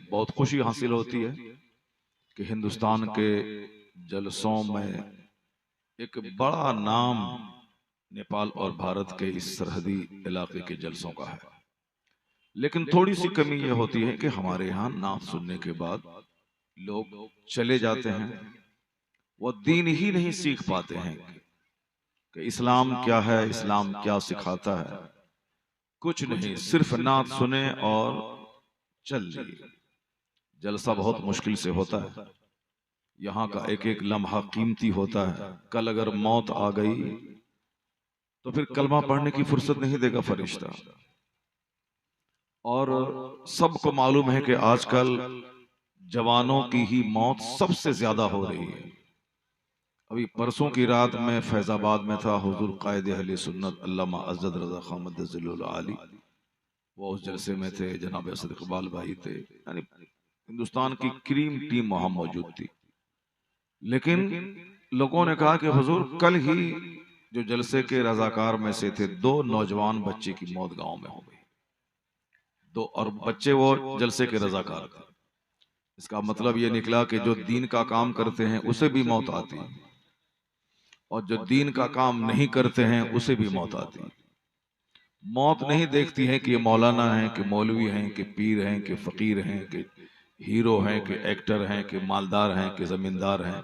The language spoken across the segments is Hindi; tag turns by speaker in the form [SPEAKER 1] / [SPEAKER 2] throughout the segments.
[SPEAKER 1] बहुत खुशी हासिल होती है कि हिंदुस्तान के जलसों में एक बड़ा नाम नेपाल और भारत के इस सरहदी इलाके के जलसों का है। लेकिन थोड़ी सी कमी यह होती है कि हमारे यहाँ नात सुनने के बाद लोग चले जाते हैं, वो दीन ही नहीं सीख पाते हैं कि इस्लाम क्या है, इस्लाम क्या सिखाता है। कुछ नहीं, सिर्फ नात सुने और चल लिए। जलसा बहुत मुश्किल से होता है, यहाँ का एक एक लम्हा कीमती होता है। कल अगर मौत आ गई तो फिर कलमा पढ़ने की फुर्सत नहीं देगा फरिश्ता। और सबको मालूम है कि आजकल जवानों की ही मौत सबसे ज्यादा हो रही है। अभी परसों की रात में फैजाबाद में था, हुजूर कायदे अहले सुन्नत अल्लामा अज़द रज़ा खां मद्दज़िल्लुल आली, वो उस जलसे में थे। जनाब असद इकबाल भाई थे, यानी हिंदुस्तान की क्रीम टीम वहां मौजूद थी। लेकिन लोगों ने कहा कि हुजूर कल ही जो जलसे के रजाकार में से थे, 2 नौजवान बच्चे की मौत गांव में हो गई। 2 और बच्चे वो जलसे के रजाकार थे। इसका मतलब ये निकला कि जो दीन का काम करते हैं उसे भी मौत आती है, और जो दीन का काम नहीं करते हैं उसे भी मौत आती है। मौत नहीं देखती है कि ये मौलाना हैं, कि मौलवी हैं, कि पीर हैं, कि फकीर हैं, कि हीरो हैं, कि एक्टर हैं, कि मालदार हैं, कि जमींदार हैं।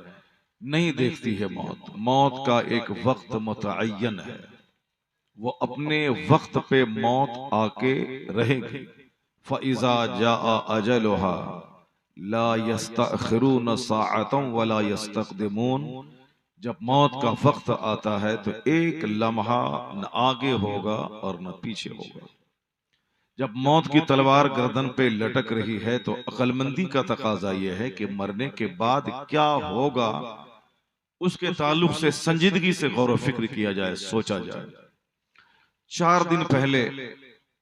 [SPEAKER 1] नहीं देखती है मौत। मौत का एक वक्त मुतअय्यन है, वो अपने वक्त पे मौत आके रहेगी। फ़इज़ा जाअ अजलुहा ला यस्तअखिरून साअतन वला यस्तक़दिमून। जब मौत का वक्त आता है तो एक लम्हा न आगे होगा और न पीछे होगा। जब मौत की तलवार गर्दन पे लटक रही है तो अक्लमंदी का तकाजा यह है कि मरने के बाद क्या होगा उसके ताल्लुक से संजीदगी से गौर फिक्र किया जाए, सोचा जाए। 4 दिन पहले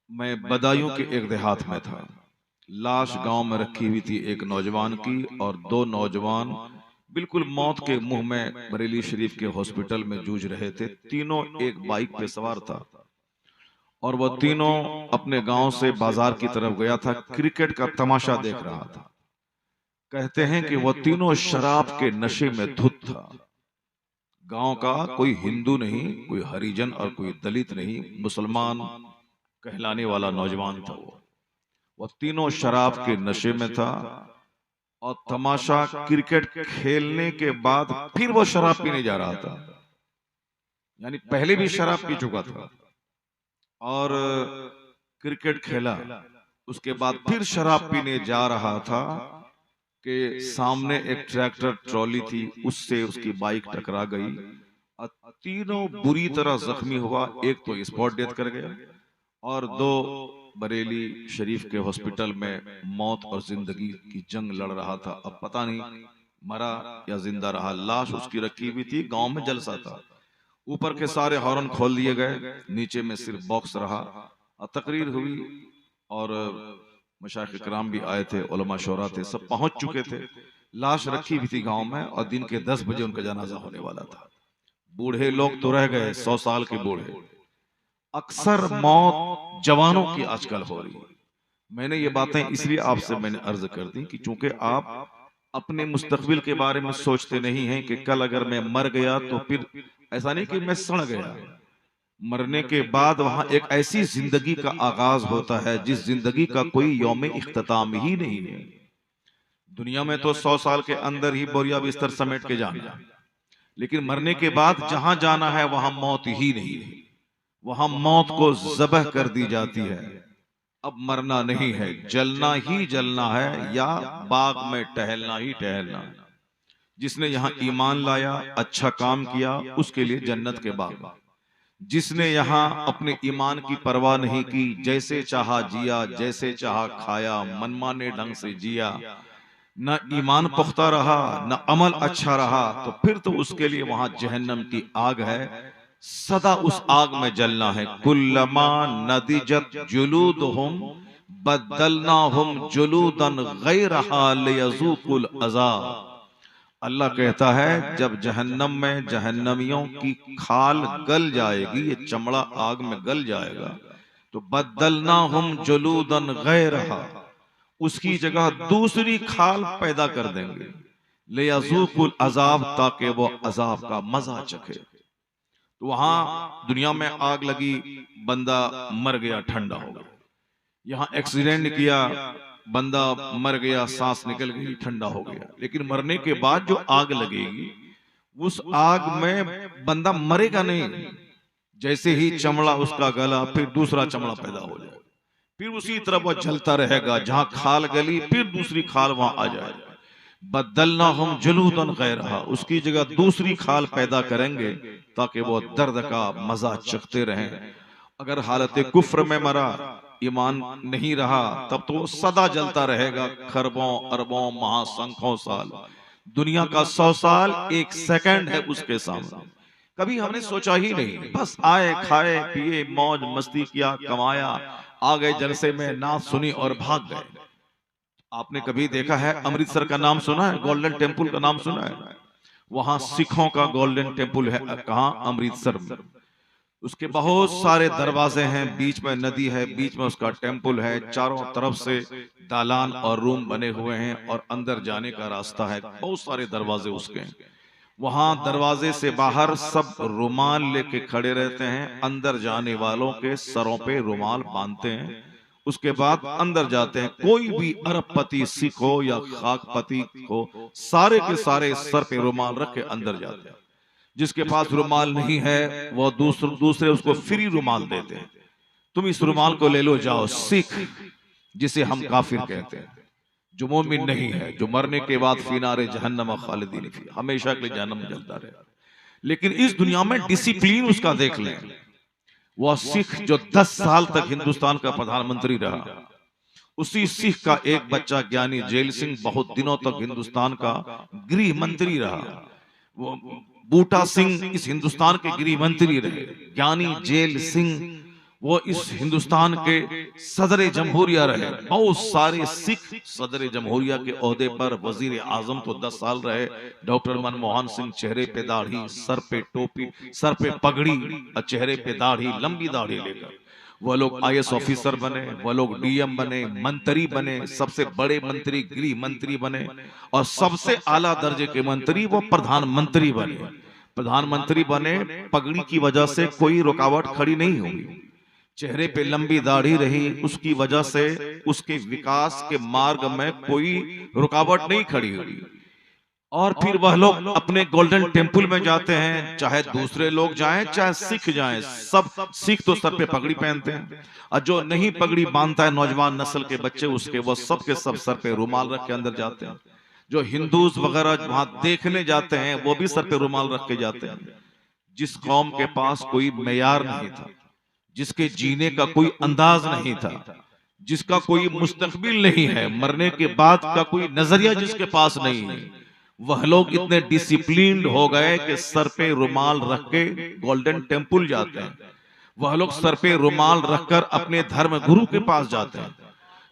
[SPEAKER 1] मैं बदायूं के एक देहात में था। लाश गांव में रखी हुई थी एक नौजवान की, और 2 नौजवान बिल्कुल मौत के मुंह में बरेली शरीफ के हॉस्पिटल में जूझ रहे थे। तीनों एक बाइक पे सवार था, और वह तीनों अपने गांव से बाजार की तरफ गया था, क्रिकेट का तमाशा देख रहा था। कहते हैं कि वह तीनों शराब के नशे में धुत था। गांव का कोई हिंदू नहीं, कोई हरिजन और कोई दलित नहीं, मुसलमान कहलाने वाला नौजवान था। वो तीनों शराब के नशे में था, और तमाशा क्रिकेट खेलने के बाद फिर वो शराब पीने जा रहा था। यानी पहले भी शराब पी चुका था और क्रिकेट खेला, उसके बाद फिर शराब पीने जा रहा था कि सामने एक ट्रैक्टर ट्रॉली थी, उससे उसकी बाइक टकरा गई और तीनों बुरी तरह जख्मी हुआ। एक तो स्पॉट डेथ कर गया, और 2 बरेली शरीफ के हॉस्पिटल में मौत और जिंदगी की जंग लड़ रहा था। अब पता नहीं मरा या जिंदा रहा। लाश उसकी रखी हुई थी, गांव में जलसा था। ऊपर के सारे हॉर्न खोल दिए गए, नीचे में सिर्फ बॉक्स रहा। और तकरीर हुई, और मशाइख इकराम भी आए थे, उलमा शोरा थे, सब पहुंच चुके थे। लाश रखी हुई थी गांव में, और दिन के 10 बजे उनका जनाजा होने वाला था। बूढ़े लोग तो रह गए, 100 साल के बूढ़े। अक्सर मौत जवानों की आजकल हो रही है। मैंने ये बातें इसलिए आपसे मैंने अर्ज कर दी कि चूंकि आप अपने मुस्तकबिल के बारे में सोचते नहीं हैं कि कल अगर मैं मर गया तो फिर ऐसा नहीं कि मैं सड़ गया। मरने के बाद वहां एक ऐसी जिंदगी का आगाज होता है जिस जिंदगी का कोई यौम इख्तिताम ही नहीं है। दुनिया में तो 100 साल के अंदर ही बोरिया बिस्तर समेट के जाना, लेकिन मरने के बाद जहां जाना है वहां मौत ही नहीं है। वहां मौत को ज़बह कर दी जाती है। अब मरना नहीं है, जलना ही जलना है, या बाग में टहलना ही टहलना है। जिसने यहाँ ईमान लाया, अच्छा काम किया, उसके लिए जन्नत के बाग। जिसने यहाँ अपने ईमान की परवाह नहीं की, जैसे चाहा जिया, जैसे चाहा खाया, मनमाने ढंग से जिया, न ईमान पुख्ता रहा, न अमल अच्छा रहा, तो फिर तो उसके लिए वहां जहन्नम की आग है। सदा उस आग में जलना है। कुल्लमा नदिजत जुलूदहुम बदलनाहुम जुलूदन गैरहा लियज़ूकुल अज़ाब। अल्लाह कहता है जब जहन्नम में जहन्नमियों की खाल गल जाएगी, ये चमड़ा आग में गल जाएगा, तो बदलनाहुम जुलूदन गैरहा, उसकी जगह दूसरी खाल पैदा कर देंगे, ले यज़ूकुल अजाब, ताकि वो अजाब का मजा चखे। तो वहां दुनिया में आग लगी, बंदा मर गया, ठंडा हो गया। यहाँ एक्सीडेंट किया, बंदा मर गया, सांस निकल गई, ठंडा हो गया। लेकिन मरने के बाद जो आग लगेगी, उस आग में बंदा मरेगा नहीं। जैसे ही चमड़ा उसका गला, फिर दूसरा चमड़ा पैदा हो जाए, फिर उसी तरह वह जलता रहेगा। जहां खाल गली, फिर दूसरी खाल वहां आ जाएगा। बदलनाहुम जुलूदन गैरहा, उसकी जगह दूसरी खाल पैदा करेंगे ताकि वो दर्द का मजा चखते रहें। अगर हालत कुफ्र में मरा, ईमान नहीं रहा, तब तो सदा जलता रहेगा, खरबों अरबों महासंख्यों साल। दुनिया का 100 साल 1 सेकंड है उसके सामने। कभी हमने सोचा ही नहीं, बस आए, खाए, पिए, मौज मस्ती किया, कमाया, आ गए जलसे में, नाच सुनी और भाग गए। आपने कभी देखा है, अमृतसर का नाम सुना है? गोल्डन टेम्पल का नाम सुना है? वहां सिखों का गोल्डन टेम्पल है। कहां? अमृतसर में। उसके बहुत सारे दरवाजे हैं, बीच में नदी है, बीच में उसका टेम्पल है, चारों तरफ से दालान और रूम बने हुए हैं और अंदर जाने का रास्ता है, बहुत सारे दरवाजे उसके हैं। वहां दरवाजे से बाहर सब रुमाल लेके खड़े रहते हैं, अंदर जाने वालों के सरों पे रुमाल बांधते हैं। उसके बाद अंदर जाते हैं। कोई भी अरबपति सिख हो या खाकपति हो, सारे के सारे सर पे रुमाल रख के अंदर जाते हैं। जिसके पास रुमाल नहीं है, वो दूसरे उसको फ्री रुमाल देते हैं। तुम इस रुमाल को ले लो, जाओ। सिख, जिसे हम काफिर कहते हैं, जो मोमिन नहीं है, जो मरने के बाद फिनारे जहन्नम खालिदीन फी, हमेशा के लिए जहन्नम जलता रहे। लेकिन इस दुनिया में डिसिप्लिन उसका देख लें। वह सिख जो 10 साल तक हिंदुस्तान का प्रधानमंत्री रहा, उसी सिख का एक बच्चा ज्ञानी जेल सिंह बहुत दिनों तक हिंदुस्तान का गृह मंत्री रहा। वो बूटा सिंह इस हिंदुस्तान के गृह मंत्री रहे। ज्ञानी जेल सिंह वो इस हिंदुस्तान के सदर जमहूरिया रहे। बहुत सारे सिख सदर जमहूरिया के ओहदे पर, वजीर आजम तो 10 साल रहे। डॉक्टर मनमोहन सिंह चेहरे पे दाढ़ी, सर पे टोपी, सर पे पगड़ी और चेहरे पे दाढ़ी, लंबी दाढ़ी लेकर वो लोग IAS ऑफिसर बने, वो लोग DM बने, मंत्री बने, सबसे बड़े मंत्री गृह मंत्री बने, और सबसे आला दर्जे के मंत्री वो प्रधानमंत्री बने। प्रधानमंत्री बने, पगड़ी की वजह से कोई रुकावट खड़ी नहीं हुई, चेहरे पे लंबी दाढ़ी रही, उसकी वजह से उसके विकास के मार्ग में कोई रुकावट नहीं खड़ी हुई। और फिर वह लोग अपने गोल्डन टेम्पल में जाते हैं, चाहे दूसरे लोग जाएं, चाहे सिख जाएं, सब सिख तो सर पे पगड़ी पहनते हैं, और जो नहीं पगड़ी बांधता है नौजवान नस्ल के बच्चे, उसके वो सब के सब सर पे रुमाल रख के अंदर जाते हैं। जो हिंदूज वगैरह वहां देखने जाते हैं, वो भी सर पे रुमाल रख के जाते हैं। जिस कौम के पास कोई मेयार नहीं था, जिसके जीने का कोई अंदाज नहीं था, जिसका कोई मुस्तकबिल नहीं है, मरने के बाद का कोई नजरिया जिसके पास नहीं है, वह लोग इतने डिसिप्लिन्ड हो गए कि सर पे रुमाल रख के गोल्डन टेम्पल जाते हैं। वह लोग सर पे रुमाल रखकर अपने धर्म गुरु के पास जाते हैं,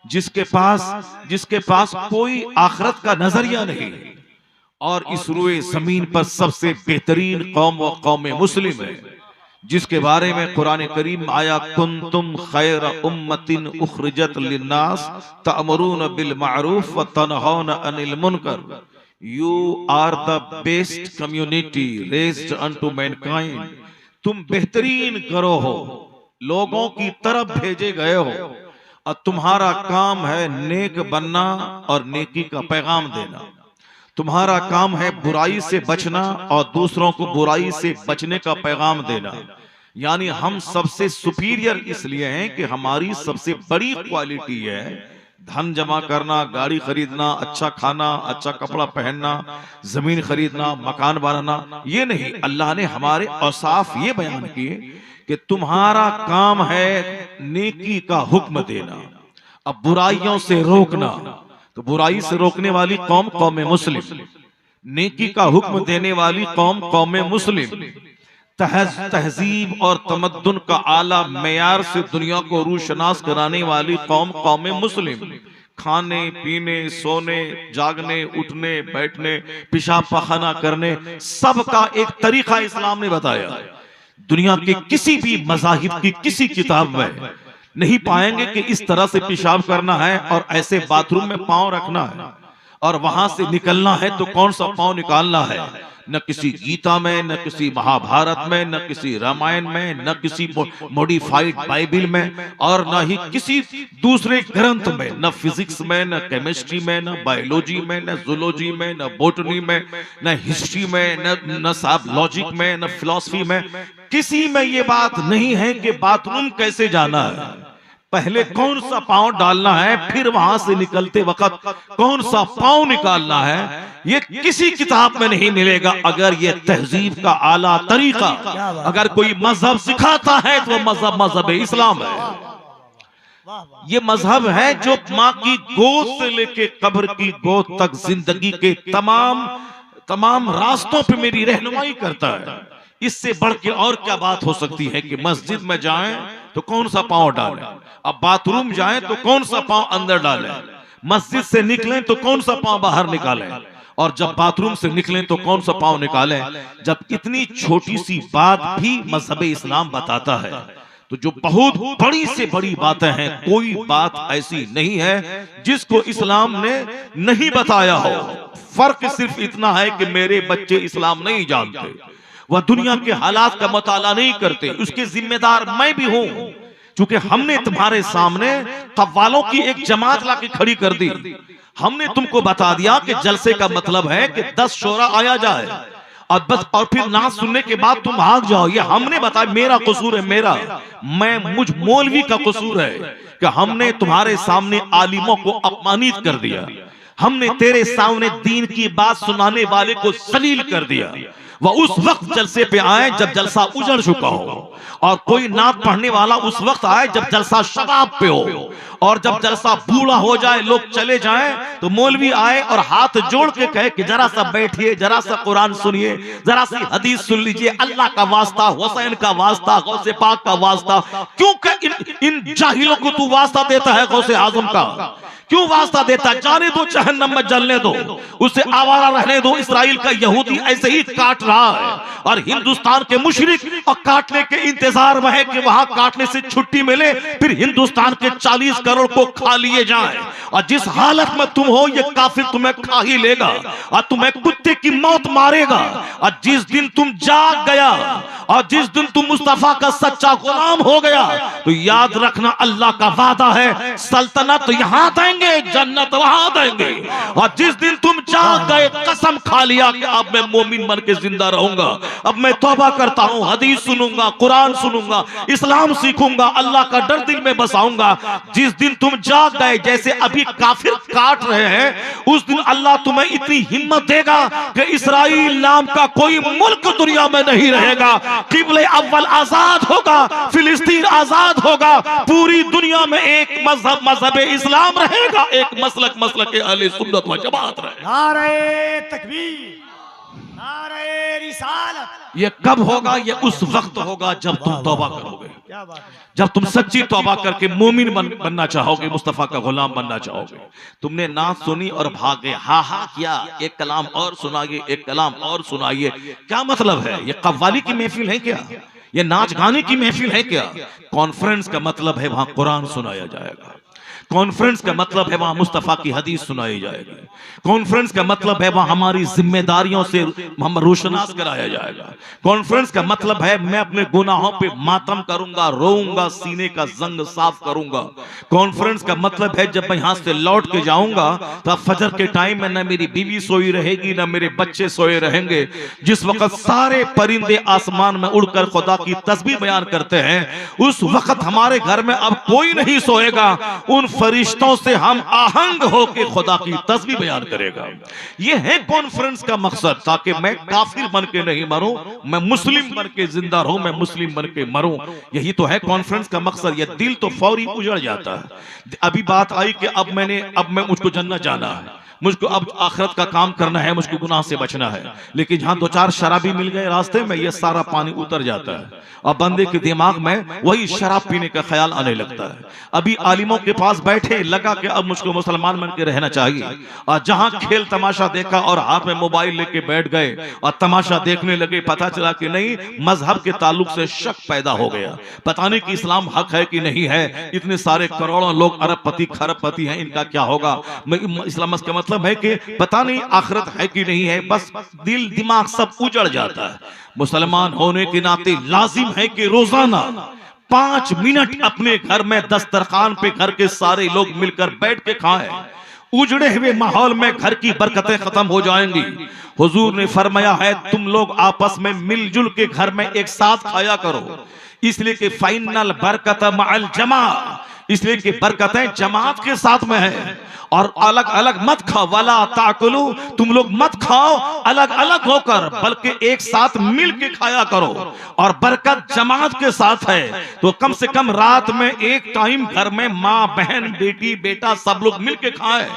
[SPEAKER 1] जिसके पास कोई आखिरत का नजरिया नहीं। और इस रुए जमीन पर सबसे बेहतरीन कौम वो कौम मुस्लिम है, जिसके बारे में कुरान करीम में आया, कुंतुम खैर उम्मतिन उखरिजत लिन्नास तअमुरून बिल मारूफ व तनहौन अनिल मुनकर। You are the best community raised unto mankind. तुम बेहतरीन करो हो, लोगों की तरफ भेजे गए हो, और तुम्हारा काम है नेक बनना और नेकी का पैगाम देना। तुम्हारा काम है बुराई से बचना और दूसरों को बुराई से बचने का पैगाम देना। यानी हम सबसे सुपीरियर इसलिए हैं कि हमारी सबसे बड़ी क्वालिटी है धन जमा करना, गाड़ी खरीदना, अच्छा खाना, अच्छा कपड़ा पहनना, जमीन खरीदना, मकान बनाना, ये नहीं। अल्लाह ने हमारे औसाफ ये बयान किए कि तुम्हारा काम है नेकी का हुक्म देना, अब बुराइयों से रोकना। तो बुराई से रोकने वाली कौम कौम मुस्लिम, नेकी का हुक्म देने वाली कौम कौम मुस्लिम, तहजीब और तमद्दुन का आला मेयार से दुनिया को रूशनास कराने वाली कौम कौम मुस्लिम। खाने पीने, सोने, जागने, उठने, बैठने, पेशाब पखाना करने, सबका एक तरीका इस्लाम ने बताया। दुनिया के किसी भी मज़ाहिब की किसी किताब में नहीं पाएंगे कि इस तरह से पेशाब करना है और ऐसे बाथरूम में पांव रखना है और वहां से निकलना है तो कौन सा पांव निकालना है। न किसी गीता में, न किसी महाभारत में, न किसी रामायण में, न किसी मॉडिफाइड बाइबल में, और न ही किसी दूसरे ग्रंथ में, न फिजिक्स में, न केमिस्ट्री में, न बायोलॉजी में, न जूलॉजी में, न बॉटनी में, न हिस्ट्री में, न साहब लॉजिक में, न फिलॉसफी में, किसी में ये बात नहीं है कि बाथरूम कैसे जाना है। पहले कौन सा पांव डालना है, फिर वहां से निकलते वक्त कौन सा पांव निकालना है, ये किसी किताब में नहीं मिलेगा। अगर ये तहजीब का आला तरीका अगर कोई मजहब सिखाता है तो मजहब इस्लाम है। ये मजहब है जो माँ की गोद से लेके कब्र की गोद तक जिंदगी के तमाम रास्तों पे मेरी रहनुमाई करता है। इससे बढ़ के और क्या बात हो सकती है कि मस्जिद में जाएं तो कौन सा पांव डालें, अब बाथरूम जाएं तो कौन सा पांव अंदर डालें, मस्जिद से निकलें तो कौन सा पांव बाहर निकालें, और जब बाथरूम से निकलें तो कौन सा पांव निकालें। जब इतनी छोटी सी बात भी मजहब इस्लाम बताता है तो जो बहुत बड़ी से बड़ी बातें हैं, कोई बात ऐसी नहीं है जिसको इस्लाम ने नहीं बताया हो। फर्क सिर्फ इतना है कि मेरे बच्चे इस्लाम नहीं जानते, वह दुनिया के हालात का मुताला नहीं करते, उसके जिम्मेदार मैं भी हूं। क्योंकि हमने तुम्हारे सामने कव्वालों की एक जमात लाके खड़ी कर दी। हमने तुमको बता दिया कि जलसे का मतलब है कि 10 शोरा आया जाए और बस, और फिर नाच सुनने के बाद तुम भाग जाओ। ये हमने बताया, मेरा कसूर है, मुझ मौलवी का कसूर है कि हमने तुम्हारे सामने आलिमों को अपमानित कर दिया। हमने तेरे सामने दीन की बात सुनाने वाले को जलील कर दिया। वह उस वक्त जलसे पे आए जब जलसा उजड़ चुका हो, और कोई नात पढ़ने वाला उस वक्त आए जब जलसा शबाब पे हो, और जब जलसा बूढ़ा हो जाए, लोग चले जाएं, तो मौलवी आए और हाथ जोड़ के कहे कि जरा सा बैठिए, जरा सा कुरान सुनिए, जरा सी हदीस सुन लीजिए, अल्लाह का वास्ता, हुसैन का वास्ता, गौसे पाक का वास्ता। क्यों इन जाहिलों को तू वास्ता देता है गौसे आजम का? क्यों वास्ता देता? जाने दो, जहन्नम में जलने दो, उसे आवारा रहने दो। इस्राइल का यहूदी ऐसे ही काट रहा है, और हिंदुस्तान के मुशरिक और काटने के इंतजार में है कि वहां काटने से छुट्टी मिले, फिर हिंदुस्तान के 40 करोड़ को खा लिए जाए। और जिस हालत में तुम हो, ये काफिर तुम्हें खा ही लेगा और तुम्हें कुत्ते की मौत मारेगा। और जिस दिन तुम जाग गया और जिस दिन तुम मुस्तफा का सच्चा गुलाम हो गया, तो याद रखना अल्लाह का वादा है, सल्तनत यहां देंगे, जन्नत वहां देंगे। और जिस दिन तुम जाग गए, कसम खा लिया कि अब मैं मोमिन बन के जिंदा रहूंगा, अब मैं तौबा करता हूं, हदीस सुनूंगा, कुरान सुनूंगा, इस्लाम सीखूंगा, अल्लाह का डर दिल में बसाऊंगा। जिस दिन तुम जाग गए, जैसे अभी काफिर काट रहे हैं, उस दिन अल्लाह तुम्हें इतनी हिम्मत देगा कि इस्राइल नाम का कोई मुल्क दुनिया में नहीं रहेगा। किबले अव्वल आजाद होगा, फिलिस्तीन आजाद होगा, पूरी दुनिया में एक मजहब इस्लाम रहेगा, एक मसलक अहले सुन्नत व जमात रहेगा।
[SPEAKER 2] नारे तकबीर, नारे रिसालत।
[SPEAKER 1] ये कब होगा? ये उस वक्त होगा जब तुम तौबा करोगे, जब तुम सच्ची तौबा करके मोमिन बनना चाहोगे, मुस्तफा का गुलाम बनना चाहोगे। तुमने नात सुनी और भाग गए, हा हा किया, एक कलाम और सुनाइए, एक कलाम और सुनाइए। क्या मतलब है? ये कव्वाली की महफिल है क्या? ये नाच गाने की महफिल है क्या? कॉन्फ्रेंस का मतलब है वहां कुरान सुनाया जाएगा। कॉन्फ्रेंस का मतलब है वहां मुस्तफा की हदीस सुनाई जाएगी। कॉन्फ्रेंस का मतलब है वहां हमारी जिम्मेदारियों से हम रोशनास कराया जाएगा। कॉन्फ्रेंस का मतलब है मैं अपने गुनाहों पे मातम करूंगा, रोऊंगा, सीने का जंग साफ करूंगा। कॉन्फ्रेंस का मतलब है जब मैं यहां से लौट के जाऊंगा तो फजर के टाइम में न मेरी बीवी सोई रहेगी, न मेरे बच्चे सोए रहेंगे। जिस वक्त सारे परिंदे आसमान में उड़कर खुदा की तस्बीह बयान करते हैं, उस वक्त हमारे घर में अब कोई नहीं सोएगा। उन फरिश्तों से हम आहंग होकर खुदा की तस्बीह बयान करेगा। यह है कॉन्फ्रेंस का मकसद, ताकि मैं काफिर बन के नहीं मरूं, मैं मुस्लिम बन के जिंदा रहूं, मैं मुस्लिम बन के मरूं। यही तो है कॉन्फ्रेंस का मकसद। यह दिल तो फौरी उजड़ जाता है। अभी बात आई कि अब मैं मुझको जन्नत जाना है, मुझको अब आखिरत का काम करना है, मुझको गुनाह से बचना है। लेकिन जहां दो चार शराबी मिल गए रास्ते में, ये सारा पानी उतर जाता है और बंदे के दिमाग में वही शराब पीने का ख्याल आने लगता है। अभी आलिमों के पास बैठे लगा कि अब मुझको मुसलमान बन के रहना चाहिए, और जहां खेल तमाशा देखा और हाथ में मोबाइल लेके बैठ गए और तमाशा देखने लगे, पता चला कि नहीं, मजहब के ताल्लुक से शक पैदा हो गया। पता नहीं कि इस्लाम हक है कि नहीं है। इतने सारे करोड़ों लोग अरबपति खरबपति हैं, इनका क्या होगा। इस्लाम का मतलब है कि पता नहीं आखिरत है कि नहीं है, बस दिल दिमाग सब उजड़ जाता है। मुसलमान होने के नाते लाजिम है कि रोजाना 5 मिनट अपने घर में दस्तरखान पे घर के सारे लोग मिलकर बैठ के खाएं। उजड़े हुए माहौल में घर की बरकतें खत्म हो जाएंगी। हुजूर ने फरमाया है, तुम लोग आपस में मिलजुल के घर में एक साथ खाया करो, इसलिए कि फाइनल बरकत मअल जमा, इसलिए कि बरकतें जमात के साथ में है। और अलग अलग मत खाओ, वला ताकुलू, तुम लोग मत खाओ अलग अलग होकर, बल्कि एक साथ मिल के खाया करो। और बरकत जमात के साथ है, तो कम से कम रात में एक टाइम घर में माँ बहन बेटी बेटा सब लोग मिल के खाएं।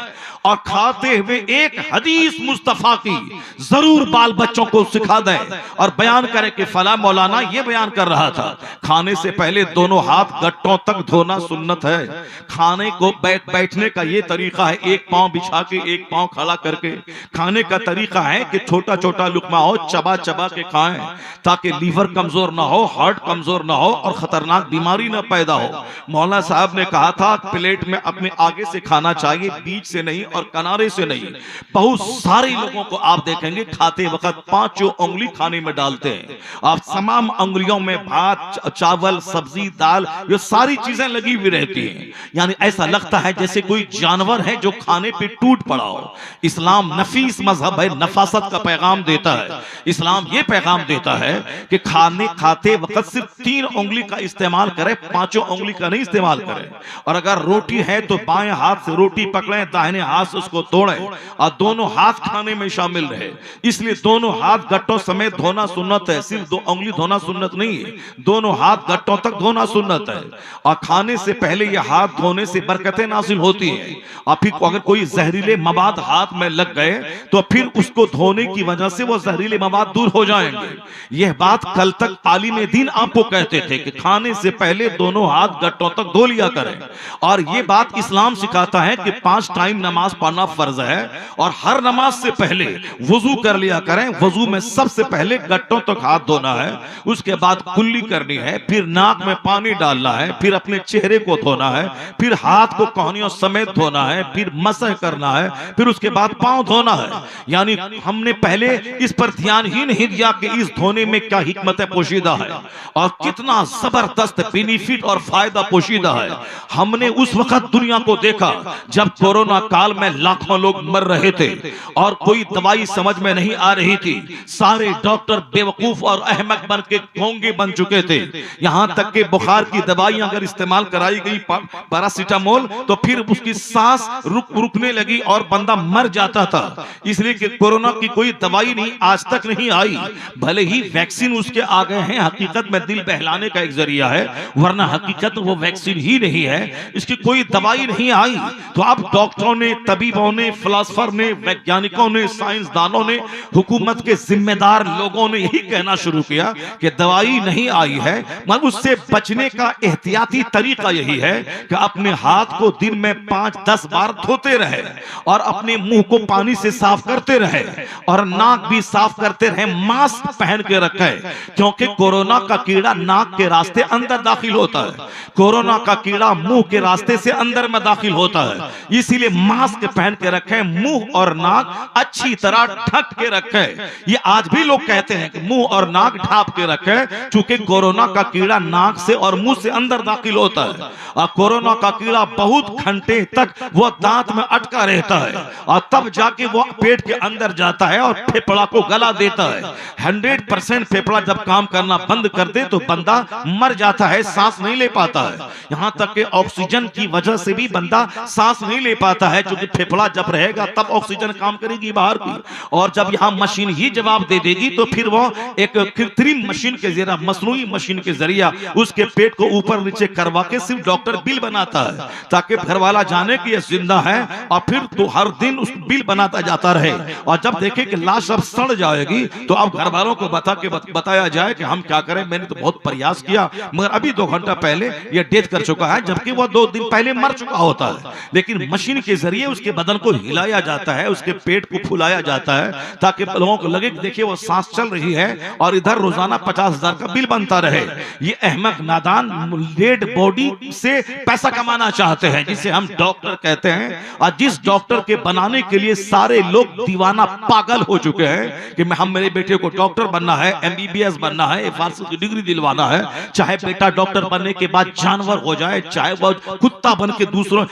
[SPEAKER 1] और खाते हुए एक हदीस मुस्तफा की जरूर बाल बच्चों को सिखा दें और बयान करें कि फला मौलाना ये बयान कर रहा था, खाने से पहले दोनों हाथ गट्टों तक धोना सुन्नत है। खाने को बैठने का ये तरीका है, एक पांव बिछा के एक पांव खड़ा करके। खाने का तरीका है कि छोटा छोटा लुकमा हो, चबा चबा के खाएं, ताकि लीवर कमजोर ना हो, हार्ट कमजोर ना हो और खतरनाक बीमारी ना पैदा हो। मौलाना साहब ने कहा था, प्लेट में अपने आगे से खाना चाहिए, बीच से नहीं और किनारे से नहीं। बहुत सारे लोगों को आप देखेंगे खाते वक्त 5 उंगली खाने में डालते हैं। आप तमाम उंगलियों में भात चावल सब्जी दाल ये सारी चीजें लगी हुई रहती हैं, यानी ऐसा लगता है जैसे कोई जानवर है जो खाने पे टूट पड़ा हो। इस्लाम नफीस मजहब है, नफासत का पैगाम देता है। इस्लाम ये पैगाम देता है कि खाने खाते वक्त सिर्फ 3 उंगली का इस्तेमाल करें, 5 उंगली का नहीं इस्तेमाल करें। और अगर रोटी है तो बाएं हाथ से रोटी पकड़ें, दाहिने हाथ से उसको तोड़ें और दोनों हाथ खाने में शामिल रहे। इसलिए दोनों हाथ गट्टों समेत धोना सुन्नत है, सिर्फ 2 उंगली धोना सुन्नत नहीं है, दोनों हाथ गट्टों तक धोना सुन्नत है। और खाने से पहले ये हाथ धोने से बरकतें नासिल होती हैं। और फिर अगर कोई जहरीले मवाद हाथ में लग गए तो फिर उसको धोने की वजह से वो जहरीले मवाद दूर हो जाएंगे। यह बात कल तक आलिम दीन आपको कहते थे कि खाने से पहले दोनों हाथ गट्टों तक धो लिया करें। और ये बात इस्लाम सिखाता है कि 5 टाइम नमाज पढ़ना फर्ज है और हर नमाज से पहले वजू कर लिया करें। वजू में सबसे पहले गट्टों तक हाथ धोना है, उसके बाद कुल्ली करनी है, फिर नाक में पानी डालना है, फिर अपने चेहरे को धोना है, फिर हाथ को कोहनियों समेत धोना है, फिर मसह करना है, फिर उसके बाद पांव धोना है। यानी हमने पहले इस पर ध्यान ही नहीं दिया कि इस धोने में क्या हिकमत पोशीदा है और कितना जबरदस्त बेनिफिट और फायदा पोशीदा है। हमने उस वक्त दुनिया को देखा जब कोरोना काल में लाखों लोग मर रहे थे और कोई दवाई समझ में नहीं आ रही थी। सारे डॉक्टर बेवकूफ और अहमक बन के ढोंगे बन चुके थे। यहां तक कि बुखार की दवाई अगर इस्तेमाल कराई गई पैरासीटामोल तो फिर उसकी सांस रुकने लगी और बंदा मर जाता था। इसलिए कि कोरोना की कोई दवाई नहीं आज तक नहीं आई। भले ही वैक्सीन उसके आ गए हैं, हकीकत में दिल बहलाने का एक जरिया है, वरना हकीकत वो वैक्सीन ही नहीं है, इसकी कोई दवाई नहीं आई। तो अब डॉक्टरों ने, तबीबों ने, फिलोसोफर ने, वैज्ञानिकों ने, साइंसदानों ने, हुकूमत के जिम्मेदार लोगों ने यही कहना शुरू किया कि दवाई नहीं आई है, मगर उससे बचने का एहतियाती तरीका यही है कि अपने हाथ को दिन में 5-10 बार धोते रहे और अपने मुंह को पानी से साफ करते रहे और नाक भी साफ करते रहे, मास्क पहन के रखे, क्योंकि कोरोना का कीड़ा नाक के रास्ते अंदर दाखिल होता है, कोरोना का कीड़ा मुंह के रास्ते से अंदर में दाखिल होता है। इसीलिए मास्क पहन के रखें, मुंह और नाक अच्छी तरह ढक के रखें। ये आज भी लोग कहते हैं कि मुंह और नाक ढांप के रखें, क्योंकि कोरोना का कीड़ा नाक से और मुंह से अंदर दाखिल होता है और कोरोना का कीड़ा बहुत घंटे तक वो दांत में अटका रहता है और तब जाके वो पेट के अंदर जाता है और फेफड़ा को गला देता है। 100% फेफड़ा जब काम करना बंद कर दे तो बंदा मर जाता है, सांस नहीं ले पाता है। यहां तक कि ऑक्सीजन की वजह से भी बंदा सांस नहीं ले पाता है, क्योंकि फेफड़ा जब रहेगा तब ऑक्सीजन काम करेगी बाहर की, और जब यहाँ मशीन ही जवाब दे देगी तो फिर वो एक कृत्रिम मशीन के जरिए, मसनूई मशीन के जरिए उसके पेट को ऊपर नीचे करवा के सिर्फ डॉक्टर बिल बनाता है ताकि घर वाला जाने कि ये जिंदा है, और फिर तो हर दिन उस बिल बनाता जाता रहे। और जब देखे कि लाश अब सड़ जाएगी तो अब घर वालों को बताया जाए कि हम क्या करें, मैंने तो बहुत प्रयास किया मगर अभी 2 घंटा पहले ये डेथ कर चुका है, जबकि वो 2 दिन पहले मर चुका होता है। लेकिन मशीन के जरिए उसके बदन को हिलाया जाता है, उसके पेट को फुलाया जाता है ताकि लोगों को लगे कि देखिए वो सांस चल रही है, और इधर रोजाना 50,000 का बिल बनता रहे। ये अहमक नादान डेड बॉडी से पैसा कमाना चाहते हैं, जिसे हम डॉक्टर कहते हैं। और जिस डॉक्टर के बनाने के लिए सारे लोग दीवाना पागल हो चुके हैं कि हम मेरे बेटे को डॉक्टर बनना है, MBBS बनना है, फार्सी की डिग्री दिलवाना है, चाहे बेटा डॉक्टर बनने के बाद जानवर हो जाए, चाहे वह कुत्ता बन के दूसरों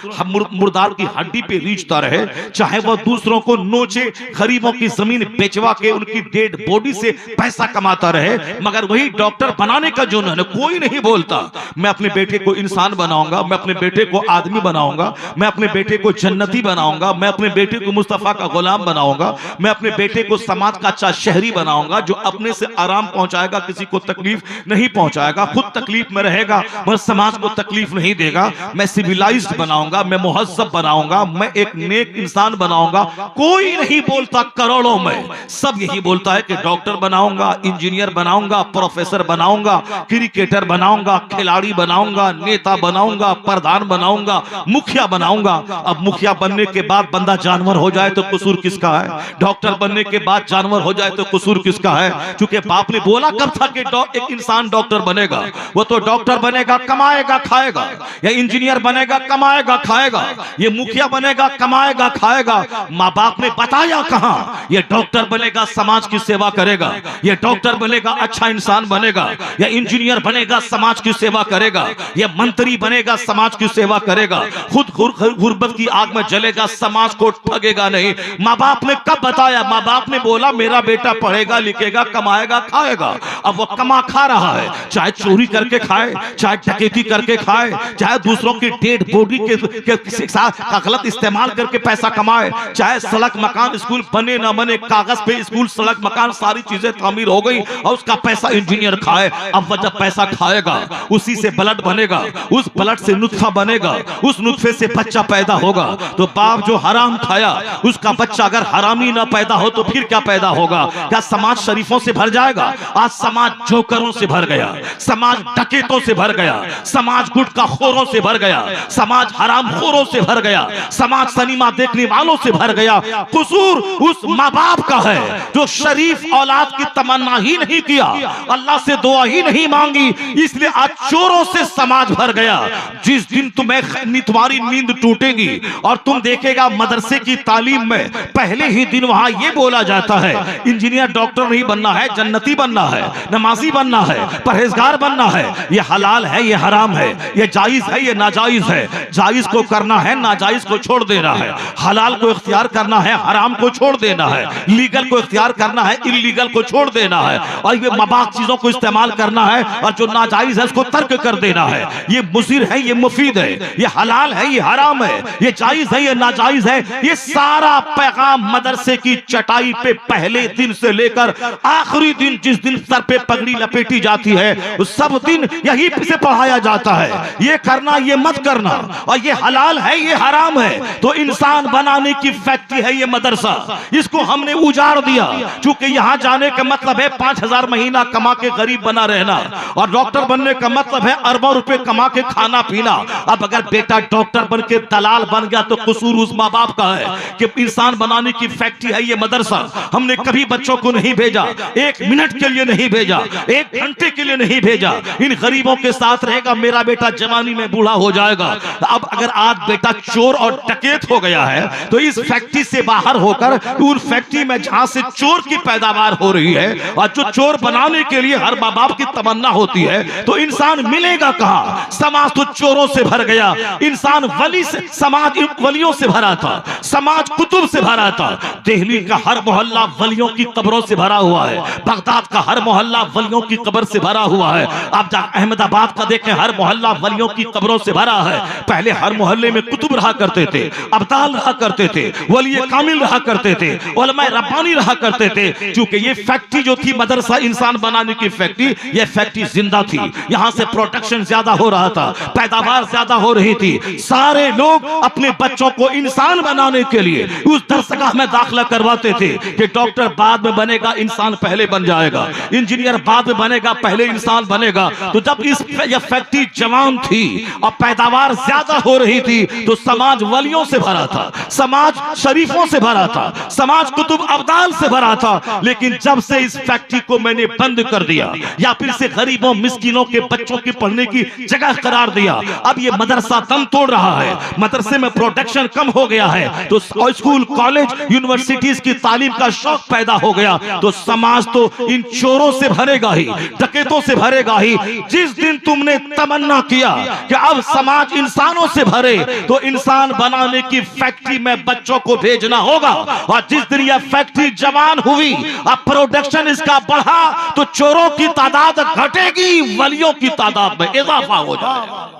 [SPEAKER 1] मुर्दार की हड्डी पे रीछता रहे, चाहे वह दूसरों को नोचे, गरीबों की जमीन बेचवा के उनकी डेड बॉडी से पैसा कमाता रहे, मगर वही डॉक्टर बनाने का जो है कोई नहीं बोलता। मैं अपने बेटे को इंसान बनाऊंगा, मैं अपने बेटे को आदमी बनाऊंगा, मैं अपने बेटे को जन्नती बनाऊंगा, मैं अपने बेटे को मुस्तफा का गुलाम बनाऊंगा, मैं अपने बेटे को समाज का अच्छा शहरी बनाऊंगा जो अपने से आराम पहुंचाएगा, किसी को तकलीफ नहीं पहुंचाएगा, खुद तकलीफ में रहेगा मगर समाज को तकलीफ नहीं देगा। मैं सिविलाइज्ड बनाऊंगा, मैं मुहज्जब बनाऊंगा, मैं एक नेक इंसान बनाऊंगा। कोई नहीं बोलता करोड़ों में, सब यही बोलता है कि डॉक्टर बनाऊंगा, इंजीनियर बनाऊंगा, प्रोफेसर बनाऊंगा, क्रिकेटर बनाऊंगा, खिलाड़ी बनाऊंगा, नेता बनाऊंगा, प्रधान बनाऊंगा, मुखिया बनाऊंगा। अब मुखिया बनने के बाद बंदा जानवर हो जाए तो कसूर किसका है? डॉक्टर बनने के बाद जानवर हो जाए तो कसूर किसका है? क्योंकि बाप ने बोला कब था कि एक इंसान डॉक्टर बनेगा, वो तो डॉक्टर बनेगा कमाएगा खाएगा, या इंजीनियर बनेगा कमाएगा खाएगा, ये मुखिया बनेगा कमाएगा खाएगा। माँ बाप ने बताया कहां? ये डॉक्टर बनेगा समाज की सेवा करेगा, ये डॉक्टर बनेगा अच्छा इंसान बनेगा, या इंजीनियर बनेगा समाज की सेवा करेगा, या मंत्री बनेगा समाज की सेवा करेगा, खुद गुर्बत की आग में जलेगा, समाज को ठगेगा नहीं। माँ बाप ने कब बताया? माँ बाप ने बोला मेरा बेटा पढ़ेगा लिखेगा कमाएगा खाएगा। अब वो कमा खा रहा है, चाहे चोरी करके खाए, चाहे डकैती करके खाए, चाहे दूसरों की डेड बॉडी के साथ गलत इस्तेमाल करके पैसा कमाए, चाहे सड़क मकान स्कूल बने ना बने, कागज पे स्कूल सड़क मकान सारी चीजें तामीर हो गई और उसका पैसा इंजीनियर खाए। अब वह जब पैसा खाएगा उसी से ब्लड बनेगा, उस ब्लड से नुत्फा बनेगा, उस नुत्फे से बच्चा पैदा होगा। तो बाप जो हराम खाया उसका बच्चा अगर हरामी ना पैदा हो तो फिर क्या पैदा होगा? क्या समाज शरीफों से भर जाएगा? आज समाज जोकरों से भर गया, समाज डकैतों से भर गया, समाज गुटखाखोरों से भर गया, समाज हरामखोरों से भर गया, समाज सिनेमा देखने वालों से भर गया। कसूर उस माँ बाप का है जो शरीफ औलाद की तमन्ना ही नहीं किया, अल्लाह से दुआ ही नहीं मांगी, इसलिए आज चोरों से समाज भर गया। जिस दिन तुम्हारी नींद टूटेगी और तुम देखेगा मदरसे की तालीम में पहले ही दिन वहां यह बोला जाता है इंजीनियर डॉक्टर नहीं बनना है, जन्नती बनना है, नमाजी बनना है, परहेजगार बनना है, ये हलाल है ये हराम है, ये जायज है ये नाजायज है, जायज को करना है नाजायज को छोड़ देना है, हलाल को इख्तियार करना है हराम को छोड़ देना है, लीगल को इख्तियार करना है इल्लीगल को छोड़ देना है, और ये मबाक चीजों को इस्तेमाल करना है और जो नाजायज है उसको तर्क कर देना है। ये मुज़िर है ये मुफीद है, ये हलाल है ये हराम है, ये जायज है ये नाजायज है। ये सारा पैगाम मदरसे की चटाई पे पहले दिन से लेकर आखिरी दिन जिस दिन सर पे पगड़ी लपेटी जाती है उस सब दिन यही से पढ़ाया जाता है, ये करना ये मत करना, और ये हलाल है ये हराम है। तो इंसान बनाने की फैक्ट्री है ये मदरसा, इसको हमने उजाड़ दिया। चूंकि यहाँ जाने का मतलब है 5,000 महीना कमा के गरीब बना रहना, और डॉक्टर बनने का मतलब है अरबों रुपए कमा के खाना पीना। अब अगर बेटा डॉक्टर बन के दलाल बन गया तो कसूर उस माँ बाप का है कि इंसान बनाने की फैक्ट्री है ये मदरसा। हमने कभी बच्चों को नहीं भेजा, 1 मिनट के लिए नहीं भेजा, 1 घंटे के लिए नहीं भेजा। इन गरीबों के साथ रहेगा, मेरा बेटा जवानी में बूढ़ा हो जाएगा। अब अगर आज बेटा चोर और डकैत हो गया है तो इस फैक्ट्री से बाहर होकर उन फैक्ट्री में जहां से चोर की पैदावार हो रही है और जो चोर बनाने के लिए हर माँ बाप की तमन्ना होती है, तो इंसान मिलेगा कहां? समाज तो चोरों से भर गया, इंसान वली से, समाज वलियों से भरा था, समाज कुतुब से भरा था।
[SPEAKER 3] दिल्ली का हर मोहल्ला वलियों की कब्रों से भरा हुआ है, बगदाद का हर मोहल्ला वलियों की कब्र से भरा हुआ है। आप अहमदाबाद का देखें, हर मोहल्ला वलियों की कब्रों से भरा है। पहले हर मोहल्ले में कुतुब रहा करते थे, अब्दाल रहा करते थे, वली कामिल रहा करते थे, उलमा रब्बानी रहा करते थे। क्योंकि ये फैक्ट्री जो थी मदरसा इंसान बनाने की फैक्ट्री, ये फैक्ट्री जिंदा थी। यहां से प्रोडक्शन ज्यादा हो रहा था, पैदावार ज्यादा हो रही थी। सारे लोग अपने बच्चों को इंसान बनाने के लिए उस दरसगाह में दाखिला करवाते थे कि डॉक्टर बाद में बनेगा, इंसान पहले बन जाएगा, इंजीनियर बाद में बनेगा, पहले इंसान बनेगा। तो जब इस फैक्ट्री जवान थी और पैदावार ज्यादा हो रही थी तो समाज वलियों से भरा था, समाज शरीफों से भरा था, समाज कुतुब अब्दाल से भरा था। लेकिन जब से इस फैक्ट्री को मैंने बंद कर दिया या फिर से गरीबों मिस्किनों के बच्चों के पढ़ने की जगह करार दिया, अब ये मदरसा दम तोड़ रहा है, मदरसे में प्रोडक्शन कम हो गया है, तो स्कूल कॉलेज यूनिवर्सिटीज की तालीम का शौक पैदा हो गया, तो समाज तो इन चोरों से भरेगा ही, डकैतों से भरेगा ही। जिस दिन तुमने तमन्ना किया कि अब समाज इंसानों से भरे तो इंसान बनाने की फैक्ट्री में बच्चों को भेजना होगा, और जिस दिन यह फैक्ट्री जवान हुई, अब प्रोडक्शन इसका बढ़ा, तो चोरों की तादाद घटेगी, वलियों की तादाद में इजाफा हो जाएगा।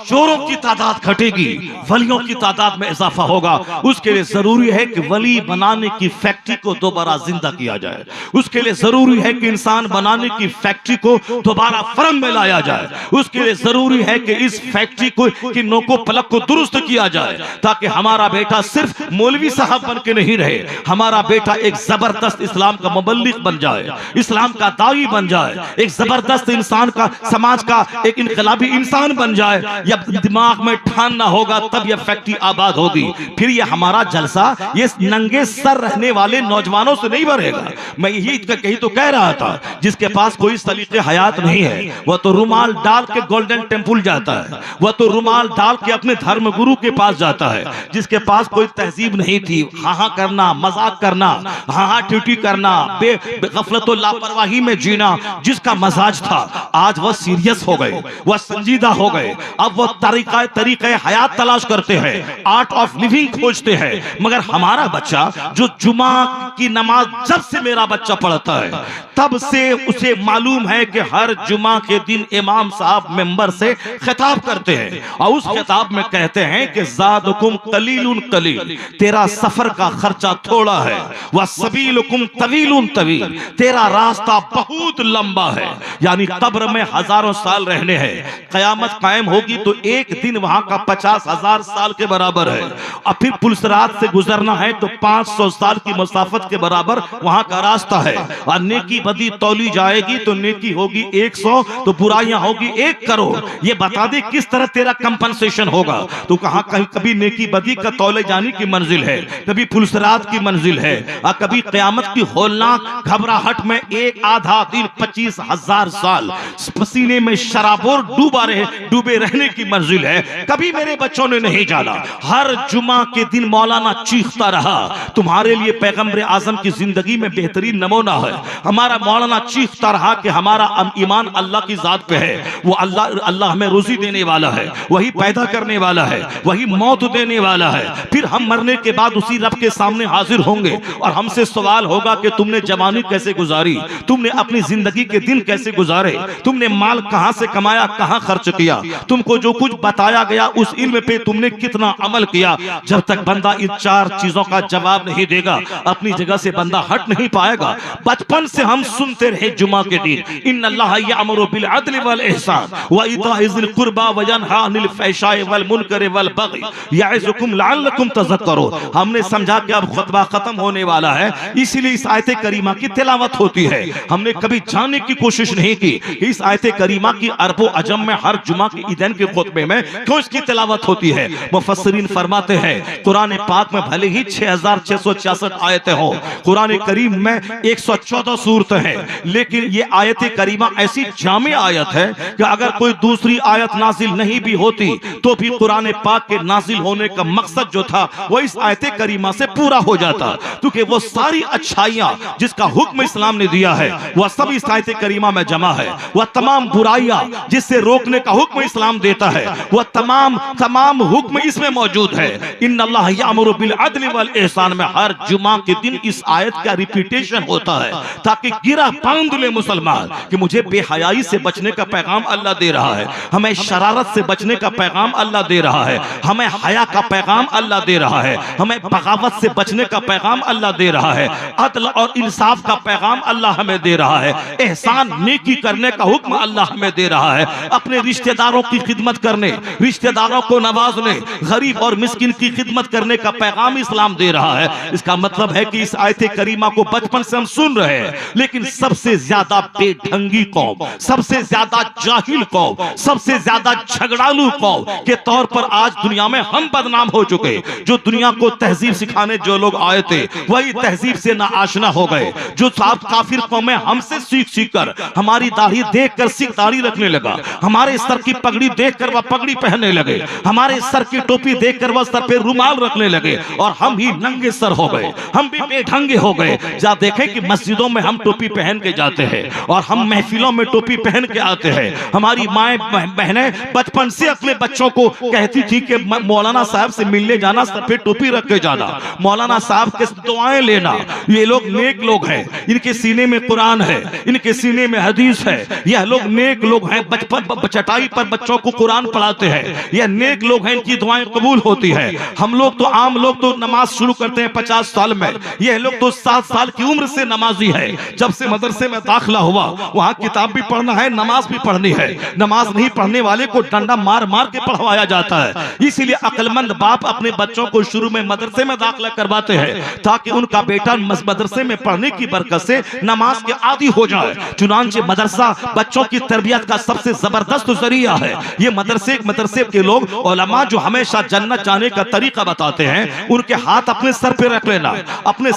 [SPEAKER 3] चोरों की तादाद घटेगी, वलियों की तादाद में इजाफा होगा। उसके लिए जरूरी है कि वली बनाने की फैक्ट्री को दोबारा जिंदा किया जाए। उसके लिए जरूरी है कि इंसान बनाने की फैक्ट्री को दोबारा फर्म में लाया जाए। उसके लिए जरूरी है कि इस फैक्ट्री को की नोको पलक को दुरुस्त किया जाए, ताकि हमारा बेटा सिर्फ मौलवी साहब बन के नहीं रहे, हमारा बेटा एक जबरदस्त इस्लाम का मुबल्लिग बन जाए, इस्लाम का दाई बन जाए, एक जबरदस्त इंसान का, समाज का एक इनकलाबी इंसान बन जाए। जब दिमाग में ठानना होगा तब यह फैक्ट्री आबाद होगी। फिर यह हमारा जलसा ये नंगे सर रहने वाले नौजवानों से नहीं भरेगा। मैं यही तो कह रहा था, जिसके पास कोई सलीके हयात नहीं है वह तो रुमाल डाल के गोल्डन टेम्पल जाता है, वह तो रुमाल डाल के अपने धर्म गुरु के पास जाता है। जिसके पास कोई तहजीब नहीं थी, हाँ करना, मजाक करना, हाँ ड्यूटी करना, बेगफलत लापरवाही में जीना जिसका मजाज था, आज वह सीरियस हो गए, वह संजीदा हो गए। अब वो तरीका हयात तलाश करते हैं, आर्ट ऑफ लिविंग खोजते हैं। मगर हमारा बच्चा जो जुमा की नमाज जब से मेरा बच्चा पढ़ता है तब से उसे मालूम है कि हर जुमा के दिन इमाम साहब मेंबर से खिताब करते हैं और उस खिताब में कहते हैं कि ज़ादुकुम कलीलुन कलील, तेरा सफर का खर्चा थोड़ा है, व सबीलुकुम तवीलुन तवील, तेरा रास्ता बहुत लंबा है। यानी कब्र में हजारों साल रहने हैं, कयामत कायम होगी तो एक दिन वहां का 50,000 साल के बराबर है, और फिर पुलसरात से गुजरना है तो 500 साल की मुसाफत के बराबर वहां का रास्ता है। और नेकी बदी तौली जाएगी तो नेकी होगी 100, तो बुराइयां होगी 1 करोड़। ये बता दे किस तरह तेरा कंपनसेशन होगा। तो कहां कभी नेकी बदी का तौले जाने की मंजिल है, कभी पुलसरात की मंजिल है, और कभी क़यामत की होलनाक घबराहट में एक आधा दिन 25,000 साल पसीने में शराबोर डूबे रहने की मंजिल है। कभी मेरे बच्चों ने नहीं जाना। हर जुमा के दिन मौलाना चीखता रहा, तुम्हारे लिए पैगंबर आजम की जिंदगी में बेहतरीन नमूना है। हमारा मौलाना चीखता रहा कि हमारा ईमान अल्लाह की जात पे है, वो अल्लाह हमें रोजी देने वाला है, वही पैदा करने वाला है, वही मौत देने वाला है। फिर हम मरने के बाद उसी रब के सामने हाजिर होंगे और हमसे सवाल होगा कि तुमने जवानी कैसे गुजारी, तुमने अपनी जिंदगी के दिन कैसे गुजारे, तुमने माल कहां से कमाया, कहां खर्च किया, तुमको जो कुछ बताया गया उस इल्म पे तुमने कितना अमल किया। जब तक बंदा इन 4 चीजों का जवाब नहीं देगा अपनी जगह से बंदा हट नहीं पाएगा। बचपन से हम सुनते रहे जुमा के दिन, इन्नल्लाह यअमुरु बिल अदल वल इहसान व इताइ ज़िल कुर्बा व यनहा अनिल फहशाइ वल मुनकर वल बग़ी यअज़ुकुम लअल्लकुम तज़क्करून। हमने समझा कि अब खुतबा खत्म होने वाला है, इसीलिए इस आयत करीमा की तिलावत होती है। हमने कभी जानने की कोशिश नहीं की इस आयत करीमा की अरबो अजम में हर जुमा के ईदैन के खुतबे में क्यों इसकी तिलावत होती है। मुफस्सिरीन फरमाते हैं कुरान पाक में भले ही 6666 आयतें हो, कुरान करीम में 114 सूरतें हैं, लेकिन ये आयत करीमा ऐसी जामे आयत है कि अगर कोई दूसरी आयत नाजिल नहीं भी होती तो भी कुरान पाक के नाजिल होने का मकसद जो था वो इस आयत करीमा से पूरा हो जाता, क्योंकि वो सारी अच्छाइयां जिसका हुक्म इस्लाम ने दिया है वह सब इस आयत करीमा में जमा है। वह तमाम बुराइयां जिससे रोकने का हुक्म इस्लाम देता है वह तमाम हुक्म इसमें मौजूद है। इन्नल्लाह यामुरु बिल अदल वल एहसान में हर जुमा के दिन इस आयत का रिपीटेशन होता है ताकि गिरा बांध ले मुसलमान कि मुझे बेहयाई से बचने का पैगाम अल्लाह दे रहा है, हमें शरारत से बचने का पैगाम अल्लाह दे रहा है, हमें हया का पैगाम अल्लाह दे रहा है, हमें बगावत से बचने का पैगाम अल्लाह दे रहा है, अदल और इंसाफ का पैगाम अल्लाह हमें दे रहा है, एहसान नेकी करने का हुक्म अल्लाह हमें दे रहा है, अपने रिश्तेदारों की खिदमत करने, रिश्तेदारों को नवाजने, गरीब और मिस्किन की खिदमत करने का पैगाम इस्लाम दे रहा है। इसका मतलब है कि इस आयत करीमा को बचपन से हम सुन रहे हैं, लेकिन सबसे ज्यादा बेढंगी कौम, सबसे ज्यादा जाहिल कौम, सबसे ज्यादा झगड़ालू कौम के तौर पर आज दुनिया में हम बदनाम हो चुके। जो दुनिया को तहजीब सिखाने जो लोग आए थे वही तहजीब से ना आशना हो गए। जो साहब काफिर कौमें हमसे सीख सीख कर हमारी दाढ़ी देखकर सिख दाढ़ी रखने लगा, हमारे सर की पगड़ी देखकर वह पगड़ी पहनने लगे, हमारे सर की टोपी देखकर वह सर पे रुमाल रखने लगे और हम ही नंगे सर हो गए, हम भी बेढंगे हो गए। जा देखें कि मस्जिदों में हम टोपी पहन के जाते हैं और हम महफिलों में टोपी पहन के आते हैं। हमारी माएं बहनें बचपन से अपने बच्चों को कहती थी कि मौलाना साहब से मिलने जाना, सर पे टोपी रख के जाना, मौलाना साहब के दुआएं लेना। ये लोग नेक लोग हैं, इनके सीने में कुरान है, इनके सीने में हदीस है, यह लोग नेक लोग हैं, बचपन चटाई पर बच्चों को कुरान पढ़ाते हैं, यह नेक लोग हैं, इनकी दुआएं कबूल होती है। हम लोग तो आम लोग तो नमाज शुरू करते हैं 50 साल में, यह लोग तो 7 साल की उम्र से नमाजी है। जब से मदरसे में दाखिला हुआ वहां किताब भी पढ़ना है, नमाज भी पढ़नी है। नमाज नहीं पढ़ने वाले को डंडा मार मार के पढ़वाया जाता है। इसीलिए अक्लमंद बाप अपने बच्चों को शुरू में मदरसे में दाखिला करवाते हैं ताकि उनका बेटा मदरसे में पढ़ने की बरकत से नमाज के आदी हो जाए। चुनांचे मदरसा बच्चों की तरबियत का सबसे जबरदस्त जरिया है। ये मदरसे के लोग उलमा जो हमेशा जन्नत जाने का तरीका बताते हैं, उनके हाथ अपने सर पे रख लेना, अपने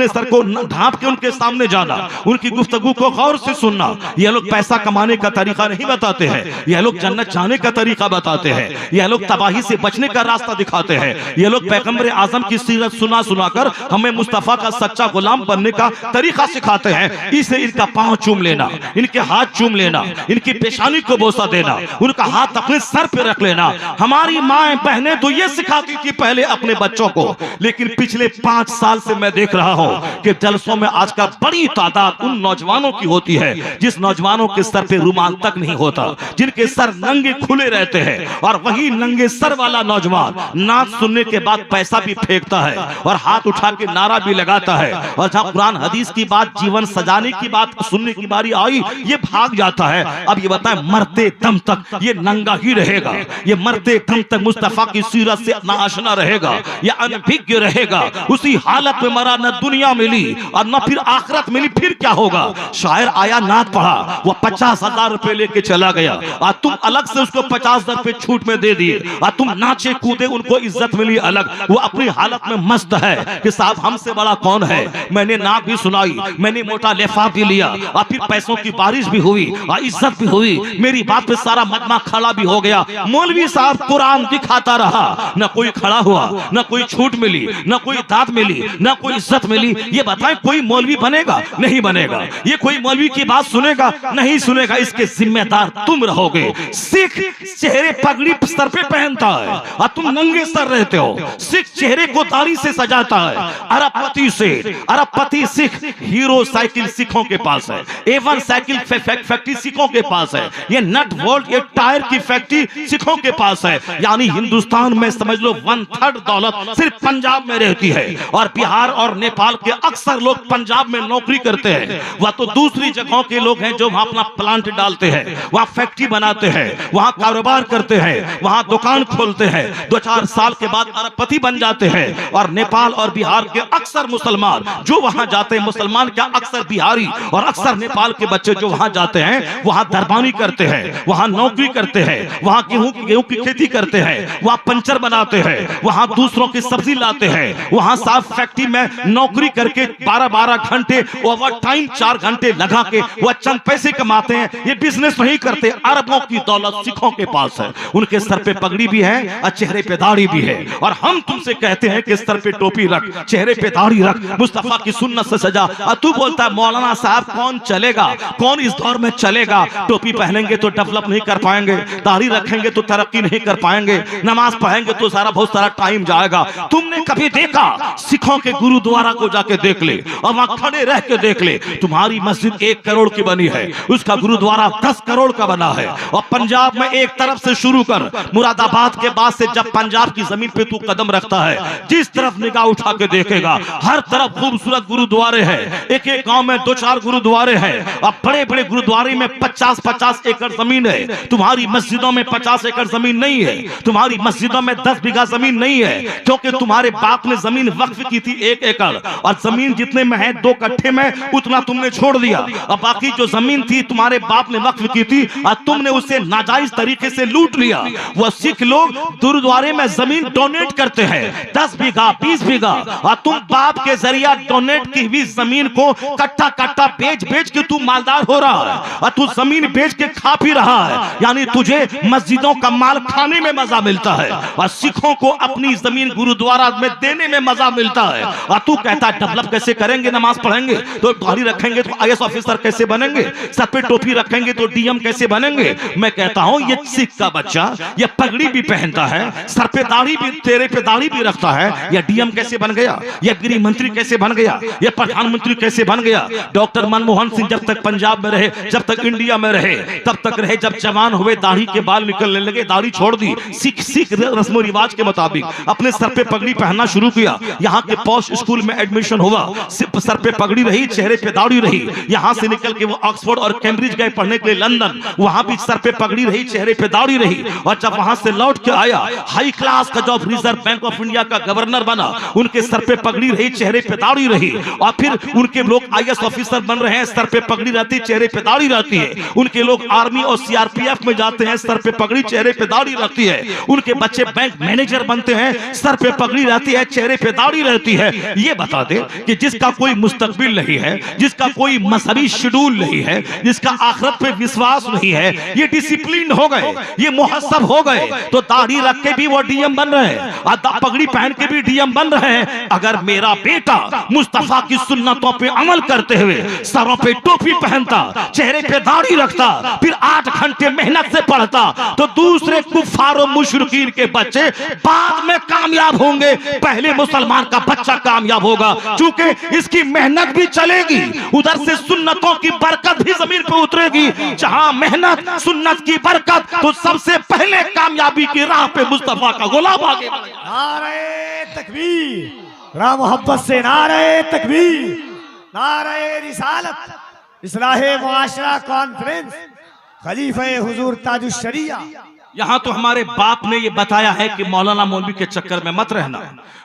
[SPEAKER 3] सर को ढांप के उनके सामने जाना, उनकी गुफ्तगू को गौर से सुनना। ये लोग पैसा कमाने का तरीका नहीं बताते हैं, यह लोग जन्नत जाने का तरीका बताते हैं, यह लोग तबाही से बचने का रास्ता दिखाते हैं। ये लोग पैगंबर आजम की सीरत सुना सुनाकर हमें मुस्तफा का सच्चा गुलाम बनने का तरीका सिखाते हैं। इसे इनका पांव चूम लेना, इनके हाथ चूम लेना, इनकी पेशानी को बोसा देना, उनका हाथ अपने सर पे रख लेना। हमारी माएं बहनें तो ये सिखाती थी पहले अपने बच्चों को, लेकिन पिछले 5 साल से मैं देख रहा हूं कि जलसों में आजकल बड़ी तादाद उन नौजवानों की होती है जिस नौजवानों के सर पे रुमाल तक नहीं होता, जिनके सर नंगे खुले रहते हैं। और वही नंगे सर वाला नौजवान नाच सुनने के बाद पैसा भी फेंकता है और हाथ उठा के नारा भी लगाता है, और जहां कुरान हदीस की बात, जीवन सजाने की बात सुनने की बारी आई, ये भाग जाता है। अब ये बताएं, मरते दम तक ये नंगा ही रहेगा, ये मरते दम तक मुस्तफा की सीरत से नाआशना रहेगा, ये अनभिज्ञ रहेगा। उसी हालत में मरा, न दुनिया मिली और न फिर आखिरत मिली, फिर क्या होगा? शायर आया, नात पढ़ा, वो 50,000 रुपए लेके चला गया और तुम अलग से उसको 50,000 रुपए छूट में दे दिए और तुम नाचे कूदे, उनको इज्जत मिली अलग। वो अपनी हालत में मस्त है कि साहब हमसे बड़ा कौन है। मैंने नात भी सुनाई, मैंने मोटा लिफाफ भी लिया और फिर पैसों की बारिश भी हुई और इज्जत भी हुई, मेरी बात पे सारा मजमा खड़ा भी हो गया। मौलवी साहब कुरान दिखाता रहा, न कोई खड़ा हुआ, न कोई छूट मिली, न कोई दाद मिली, न कोई इज्जत मिली। ये बताएं, कोई मौलवी बनेगा? नहीं बनेगा। ये कोई मौलवी की बात सुनेगा? नहीं सुनेगा। इसके जिम्मेदार तुम रहोगे। सिख चेहरे पगड़ी सर पे पहनता है और तुम नंगे सर रहते हो। सिख चेहरे को दाढ़ी से सजाता है। अरबपति सिख, हीरो साइकिल सिखों के पास है, A1 साइकिल फैक्ट्री सिखों के पास है, ये नट बोल्ट, ये टायर की फैक्ट्री सिखों के पास है। यानी हिंदुस्तान में समझ लो 1/3 दौलत सिर्फ पंजाब में रहती है। और बिहार और नेपाल के अक्सर लोग पंजाब में नौकरी करते हैं। वह तो दूसरी जगहों के लोग हैं जो वहां अपना प्लांट डालते हैं, वहां फैक्ट्री बनाते हैं, वहां कारोबार करते हैं, वहां दुकान खोलते हैं, 2-4 साल के बाद अरबपति बन जाते हैं। और नेपाल और बिहार के अक्सर मुसलमान जो वहां जाते हैं, मुसलमान क्या अक्सर बिहारी और अक्सर नेपाल के बच्चे जो वहां जाते हैं, वहां दरबानी करते हैं, वहां नौकरी करते हैं, वहां गेहूं की खेती करते हैं, वहां पंचर बनाते हैं, वहां दूसरों की सब्जी लाते हैं, वहां साफ फैक्ट्री में नौकरी करके 12-12 घंटे ओवर टाइम 4 घंटे लगा के वह चंद पैसे कमाते हैं। ये बिजनेस नहीं करते। अरबों की दौलत सिखों के पास है, उनके सर पे पगड़ी भी है और चेहरे पे दाढ़ी भी है। और हम तुमसे कहते हैं कि सर पे टोपी रख, चेहरे पे दाढ़ी रख, मुस्तफा की सुन्नत से सजा। और तू बोलता है मौलाना साहब कौन चलेगा, कौन इस दौर में चलेगा? टोपी पहनेंगे तो डेवलप नहीं कर पाएंगे, दाढ़ी रखेंगे तो तरक्की नहीं कर पाएंगे, नमाज पढ़ेंगे तो बहुत सारा टाइम जाएगा। तुमने कभी देखा? सिखों के गुरुद्वारा को जाके देख ले और वहां खड़े रह के देख ले, तुम्हारी मस्जिद 1 करोड़ की बनी है, उसका गुरुद्वारा 10 करोड़ का बना है। और पंजाब में एक तरफ से शुरू कर, मुरादाबाद के बाद से जब पंजाब की जमीन पे तू कदम रखता है, जिस तरफ निगाह उठा के देखेगा हर तरफ खूबसूरत गुरुद्वारे हैं। एक एक गांव में 2-4 गुरुद्वारे हैं और बड़े बड़े गुरुद्वारे में 50-50 एकड़ जमीन है। तुम्हारी मस्जिदों में 50 एकड़ जमीन नहीं है, तुम्हारी मस्जिदों में 10 बीघा जमीन नहीं है, क्योंकि तुम्हारे बाप ने जमीन वक्फ की थी 1 एकड़, और जमीन जितने में है 2 कट्ठे में उतना तुमने छोड़ दिया, और बाकी जो जमीन थी तुम्हारे बाप ने वक्फ की थी और तुमने उसे नाजायज तरीके से लूट लिया। वो सिख लोग गुरुद्वारे में जमीन डोनेट करते हैं 10 बीघा 20 बीघा, और तुम बाप के जरिया डोनेट की हुई जमीन को कट्टा कट्टा बेच बेच के तू मालदार हो रहा है और तू जमीन बेच के खा पी रहा है। यानी तुझे मस्जिदों का माल खाने में मजा मिलता है और सिखों को अपनी जमीन गुरुद्वारा में देने में मजा मिलता है। और तू कहता है डेवलप कैसे करेंगे, नमाज पढ़ेंगे तो दाढ़ी रखेंगे तो IAS ऑफिसर कैसे बनेंगे, सर पे टोपी रखेंगे तो DM कैसे बनेंगे। मैं कहता हूं ये सिख का बच्चा ये पगड़ी भी पहनता है, सर पे दाढ़ी भी, तेरे पे दाढ़ी भी रखता है, ये DM कैसे बन गया, ये गृह मंत्री कैसे बन गया, ये प्रधानमंत्री कैसे बन गया। डॉक्टर मनमोहन सिंह जब तक पंजाब में रहे, जब तक इंडिया में रहे, तब तक रहे, जब जवान हुए दाढ़ी के बाल निकलने लगे, दाढ़ी छोड़ दी, सिख रस्म रिवाज के मुताबिक अपने सर पे पगड़ी पहनना शुरू किया। यहाँ के पॉश स्कूल में एडमिशन हुआ, सर पे पगड़ी रही, चेहरे पे दाढ़ी रही। यहाँ से निकल के वो ऑक्सफोर्ड और कैम्ब्रिज गए पढ़ने के लिए लंदन, वहां भी सर पे पगड़ी रही, चेहरे पे दाढ़ी रही। और जब वहां से लौट के आया, हाई क्लास का job, reserve bank of India का गवर्नर बना, उनके सर पे पगड़ी रही, चेहरे पे दाढ़ी रही। और फिर उनके लोग IAS ऑफिसर बन रहे हैं, सर पे पगड़ी रहती, चेहरे पे दाढ़ी रहती है। उनके लोग आर्मी और CRPF में जाते हैं, सर पे पगड़ी, चेहरे पे दाढ़ी रहती है। उनके बच्चे बैंक मैनेजर बनते हैं, सर पे पगड़ी रहती है, चेहरे पे दाढ़ी रहती है। ये बता दे कि जिसका कोई मुस्तकबिल नहीं है, जिसका कोई मजहबी शेड्यूल नहीं है, जिसका आखिरत पे विश्वास नहीं है, ये डिसिप्लिन हो गए, ये मुहस्सब हो गए, तो दाढ़ी रख के भी वो DM बन रहे हैं और पगड़ी पहन के भी DM बन रहे हैं। अगर मेरा बेटा मुस्तफा की सुन्नतों पे अमल करते हुए सरों पे टोपी पहनता, चेहरे पे दाढ़ी रखता, फिर 8 घंटे मेहनत से पढ़ता, तो दूसरे कुफार और मुशरिकीन के बच्चे बाद में कामयाब होंगे, पहले मुसलमान का बच्चा कामयाब होगा, क्योंकि इसकी मेहनत भी चलेगी, उधर से सुन्नतों की बरकत भी जमीन पे उतरेगी। जहां मेहनत सुन्नत की बरकत, तो सबसे पहले कामयाबी की राह पे मुस्तफा का गुलाम आगे बढ़ेगा।
[SPEAKER 2] नारे तकबीर, राम मोहब्बत से नारे तकबीर, नारे रिसालत, इस्लाहे मुआशरा कॉन्फ्रेंस, खलीफे हुजूर ताजुश शरिया।
[SPEAKER 3] यहाँ तो हमारे बाप ने ये बताया है कि मौलाना मौलवी के चक्कर में मत रहना,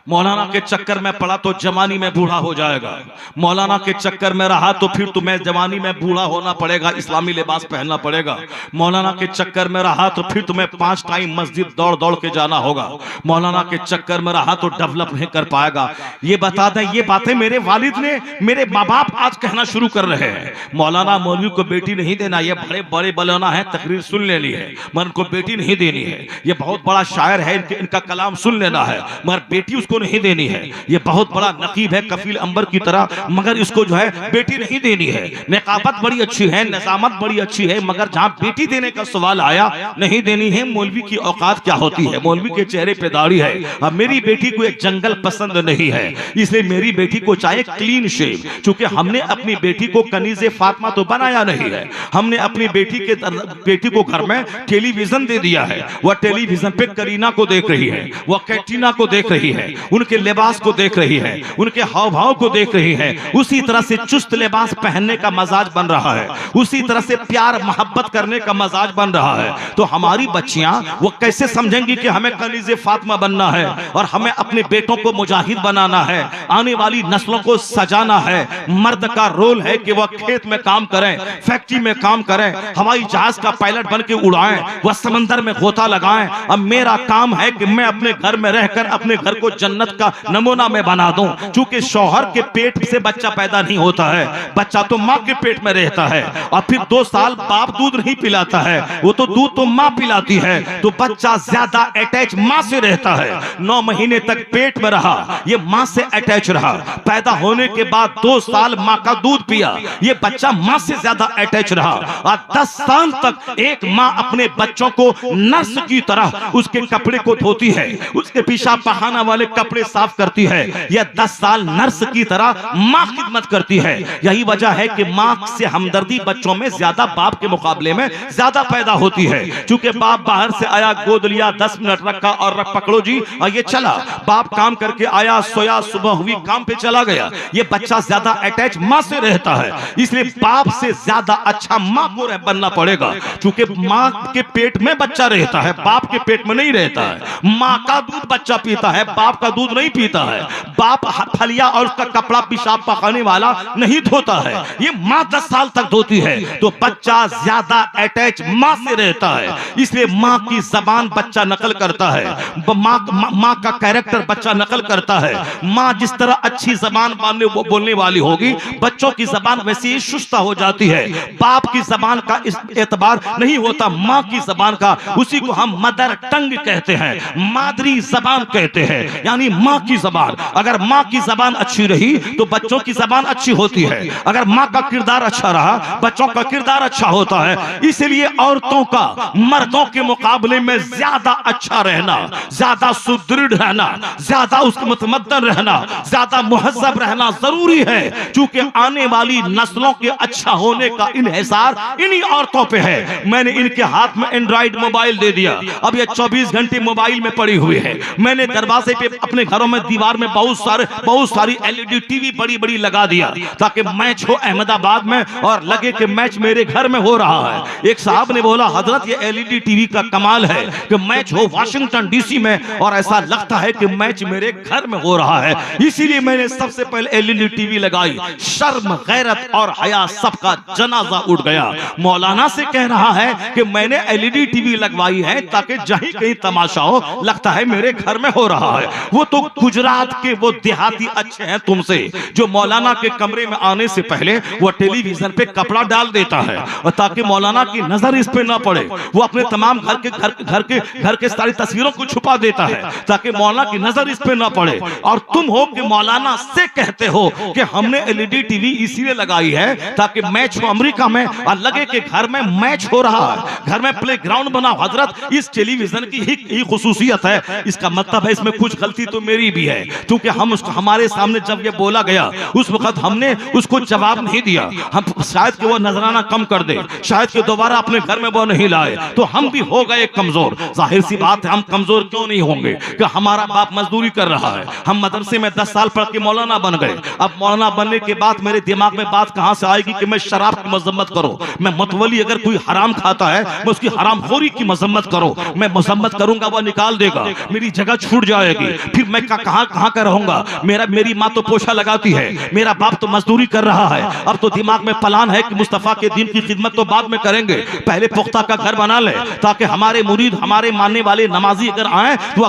[SPEAKER 3] मौलाना के चक्कर में पड़ा तो जवानी में बूढ़ा हो जाएगा, मौलाना के चक्कर में रहा तो फिर तुम्हें जवानी में बूढ़ा होना पड़ेगा, इस्लामी लिबास पहनना पड़ेगा, मौलाना के चक्कर में रहा तो फिर तुम्हें 5 टाइम मस्जिद दौड़ दौड़ के जाना होगा, मौलाना के चक्कर में रहा तो डेवलप नहीं कर पाएगा। ये बता दें, ये बातें मेरे वालिद ने, मेरे माँ बाप आज कहना शुरू कर रहे हैं। मौलाना मौलवी को बेटी नहीं देना, ये बड़े बड़े मौलाना है, तकरीर सुन लेनी है मगर उनको बेटी नहीं देनी है। ये बहुत बड़ा शायर है, इनका कलाम सुन लेना है मगर बेटी उसको नहीं देनी है। ये बहुत बड़ा नकीब है, कफील अंबर की तरह, मगर इसको जो है बेटी नहीं देनी है। नकाबत बड़ी अच्छी है, नजामत बड़ी अच्छी है, मगर जहां बेटी देने का सवाल आया, नहीं देनी है। मौलवी की औकात क्या होती है, मौलवी के चेहरे पे दाढ़ी है। अब मेरी बेटी को एक जंगल पसंद नहीं है, इसलिए मेरी बेटी को चाहे क्लीन शेव, क्योंकि हमने अपनी बेटी को कनीज़े फातिमा तो बनाया नहीं है, हमने अपनी बेटी को घर में टेलीविजन दे दिया है। वह टेलीविजन पे करीना को देख रही है, वह कैटरीना को देख रही है, उनके लिबास को देख रही है, उनके हाव भाव को देख रही है। उसी तरह से चुस्त लिबास पहनने का मजाज बन रहा है, उसी तरह से प्यार मोहब्बत करने का मजाज बन रहा है। तो हमारी बच्चियां वो कैसे समझेंगी कि हमें कनीज़े फातिमा बनना है और हमें अपने बेटों को मुजाहिद बनाना है, आने वाली नस्लों को सजाना है। मर्द का रोल है कि वह खेत में काम करें, फैक्ट्री में काम करें, हवाई जहाज का पायलट बन के उड़ाएं, वह समंदर में गोता लगाएं। अब मेरा काम है कि मैं अपने घर में रहकर अपने घर को जन्नत का नमूना में बना दूं, क्योंकि शौहर के पेट से बच्चा पैदा नहीं होता है, बच्चा तो माँ के पेट में रहता है और फिर 2 साल बाप दूध नहीं पिलाता है, वो तो दूध तो माँ पिलाती है, तो बच्चा ज्यादा अटैच माँ से रहता है। 9 महीने तक पेट में रहा, ये माँ से अटैच रहा, पैदा होने के बाद 2 साल माँ का दूध पिया, ये बच्चा माँ से ज्यादा अटैच रहा और 10 साल तक एक माँ अपने बच्चों को नर्स की तरह उसके कपड़े को धोती है, उसके पेशाब पखाना वाले कपड़े साफ करती है। यह 10 साल नर्स की तरह माँ खिदमत करती है। यही वजह है कि माँ से हमदर्दी बच्चों में ज्यादा बाप के मुकाबले में ज्यादा पैदा होती है। क्योंकि बाप बाहर से आया, गोद लिया, 10 मिनट रखा और पकड़ो जी और ये चला। बाप काम करके आया, सोया, सुबह हुई, काम पे चला गया। ये बच्चा ज्यादा अटैच माँ से रहता है, इसलिए बाप से ज्यादा अच्छा माँ को बनना पड़ेगा। क्योंकि माँ के पेट में बच्चा रहता है, बाप के पेट में नहीं रहता है। माँ का दूध बच्चा पीता है, बाप का दूध नहीं पीता है। बाप फलिया और उसका कपड़ा पेशाब पकाने वाला नहीं धोता है, ये माँ 10 साल तक धोती है। तो बच्चा ज्यादा अटैच माँ से रहता है, इसलिए माँ की जबान बच्चा नकल करता है, माँ का कैरेक्टर बच्चा नकल करता है। माँ जिस तरह अच्छी जबान बोलने वाली होगी, बच्चों की जबान वैसे ही सुस्ता हो जाती है। बाप की जबान का इस एतबार नहीं होता, माँ की जबान का, उसी को हम मदर टंग कहते हैं, मादरी जबान कहते हैं, यानी माँ की जबान। अगर माँ की जबान अच्छी रही तो बच्चों की जबान अच्छी होती है। अगर माँ का किरदार अच्छा रहा, बच्चों का किरदार अच्छा होता है। इसलिए औरतों का मर्दों के मुकाबले में ज्यादा अच्छा रहना, ज्यादा सुदृढ़ रहना, ज्यादा उसके मुतमद्दन रहना, ज्यादा मुहज्जब रहना जरूरी है। क्योंकि आने वाली नस्लों के अच्छा होने का इन्हिसार इन्हीं औरतों पे है। मैंने इनके हाथ में एंड्रॉइड मोबाइल दे दिया, अब ये 24 घंटे मोबाइल में पड़ी हुई है। मैंने दरवाजे पे अपने घरों में दीवार में बहुत सारी LED टीवी बड़ी बड़ी लगा दिया ताकि मैच हो अहमदाबाद में और लगे कि मैच मेरे घर में हो रहा है। एक साहब ने बोला, हजरत ये LED टीवी का कमाल है कि मैच हो वाशिंगटन DC में और ऐसा लगता है कि मैच मेरे घर में हो रहा है। इसीलिए मैंने सबसे पहले LED टीवी लगाई। शर्म, गैरत और हया सबका जनाजा उठ गया। मौलाना से कह रहा है कि मैंने LED टीवी लगवाई है ताकि जहीं कहीं तमाशा हो लगता है मेरे घर में हो रहा है। वो तो गुजरात के वो देहाती अच्छे हैं तुमसे, जो मौलाना के कमरे में आने से पहले वो टेलीविजन पे कपड़ा डाल देता है और ताकि मौलाना की नजर इस पे ना पड़े, वो अपने तमाम घर के सारी तस्वीरों को छुपा देता है ताकि मौलाना की नजर इस पे ना पड़े। और तुम हो कि मौलाना से कहते हो कि हमने LED टीवी इसीलिए लगाई है ताकि मैच हो अमेरिका में और लगे कि घर में मैच हो रहा है, घर में प्ले ग्राउंड बना। हजरत इस टेलीविजन की ही खुसूसियत है। इसका मतलब है इसमें कुछ गलती तो मेरी भी है, क्योंकि हम उसको हमारे सामने जब ये बोला गया उस वक्त हमने उसको जवाब नहीं दिया। हम शायद कि वो नजराना कम कर दे, शायद कि दोबारा अपने घर में वो नहीं लाए, तो हम भी हो गए कमजोर। जाहिर सी बात है, हम कमजोर क्यों नहीं होंगे कि हमारा बाप मजदूरी कर रहा है। हम मदरसे में 10 साल पढ़ के मौलाना बन गए। अब मौलाना बनने के बाद मेरे दिमाग में बात कहां से आएगी कि मैं शराब की मजम्मत करो, मैं मतवली अगर कोई हराम खाता है मैं उसकी हरामखोरी की मजम्मत करो। मैं मजम्मत करूंगा वो निकाल देगा, मेरी जगह छूट जाएगी, फिर मैं कहां का रहूंगा। मेरी माँ तो पोछा लगाती है, मेरा बाप तो मजदूरी कर रहा है। अब तो दिमाग में प्लान है कि मुस्तफा के दिन की खिदमत तो बाद में करेंगे, पहले पुख्ता का घर बना ले ताकि हमारे मुरीद, हमारे मानने वाले नमाजी अगर आए तो वह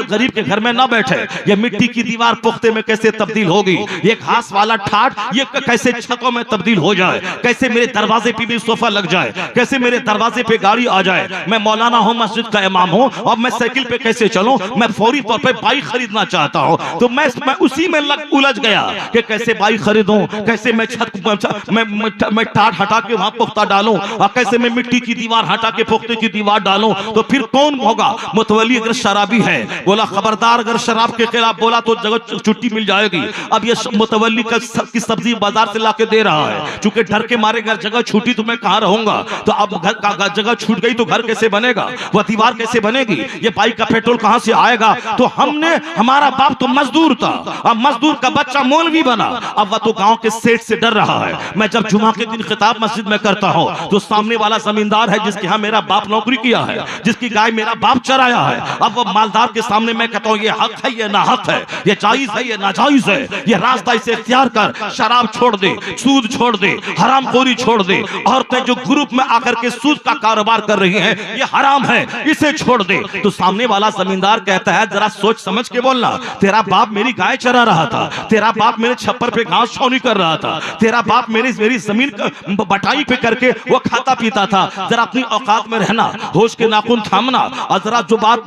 [SPEAKER 3] गरीब के घर में ना बैठे। ये मिट्टी की दीवार पुख्ते में कैसे तब्दील होगी, ये घास वाला ठाट ये कैसे छतों में तब्दील हो जाए, कैसे मेरे दरवाजे पे भी सोफा लग जाए, कैसे मेरे दरवाजे पे गाड़ी आ जाए। मैं मौलाना हूं, मस्जिद का इमाम हूं और मैं साइकिल पे कैसे चलूं। मैं फौरी तौर पे बाइक खरीदना चाहता हूं, तो मैं उसी में उलझ गया कि कैसे बाइक खरीदूं, कैसे मैं छत मैं टाट हटा के वहां पुख्ता डालूं और कैसे मैं मिट्टी की दीवार हटा के पुख्ते की दीवार डालूं। तो फिर कौन होगा? मुतवली अगर शराबी है, बोला खबरदार अगर शराब के खिलाफ बोला तो जगह छुट्टी मिल जाएगी। अब ये मुतवली की सब्जी बाजार से लाके दे रहा है, चूंकि डर के मारे अगर जगह छूटी तो मैं कहां रहूंगा। तो अब घर का जगह छूट गई तो घर कैसे बनेगा, वह दीवार कैसे बनेगी, ये बाइक का पेट्रोल कहां से आएगा। तो हमारा बाप तो मजदूर था, अब मजदूर का बच्चा मौलवी बना। अब वह तो गांव के सेठ से डर रहा है। मैं जब जुमा के दिन खिताब मस्जिद में करता हूं तो सामने वाला जमींदार है जिसके यहाँ मेरा बाप नौकरी किया है, जिसकी गाय मेरा बाप चराया है। अब वो मालदार के सामने मैं कहता हूं ये हक है, ये नाहक है, ये जायज है, ये नाजायज है, ये रास्ता इसे इख्तियार कर, शराब छोड़ दे, सूद छोड़ दे, हरामखोरी छोड़ दे। औरतें जो ग्रुप में आकर के सूद का कारोबार कर रही हैं ये हराम है, इसे छोड़ दे। तो सामने वाला जमींदार कहता है जरा सोच समझ के बोलना, तेरा बाप मेरी गाय चरा रहा था, तेरा बाप मेरे छप्पर पे घास छौनी कर रहा था, तेरा बाप मेरी जमीन बटाई पे करके वो खाता पीता था। जरा अपनी औकात में रहना, होश के नाखून थामना और जरा जो बात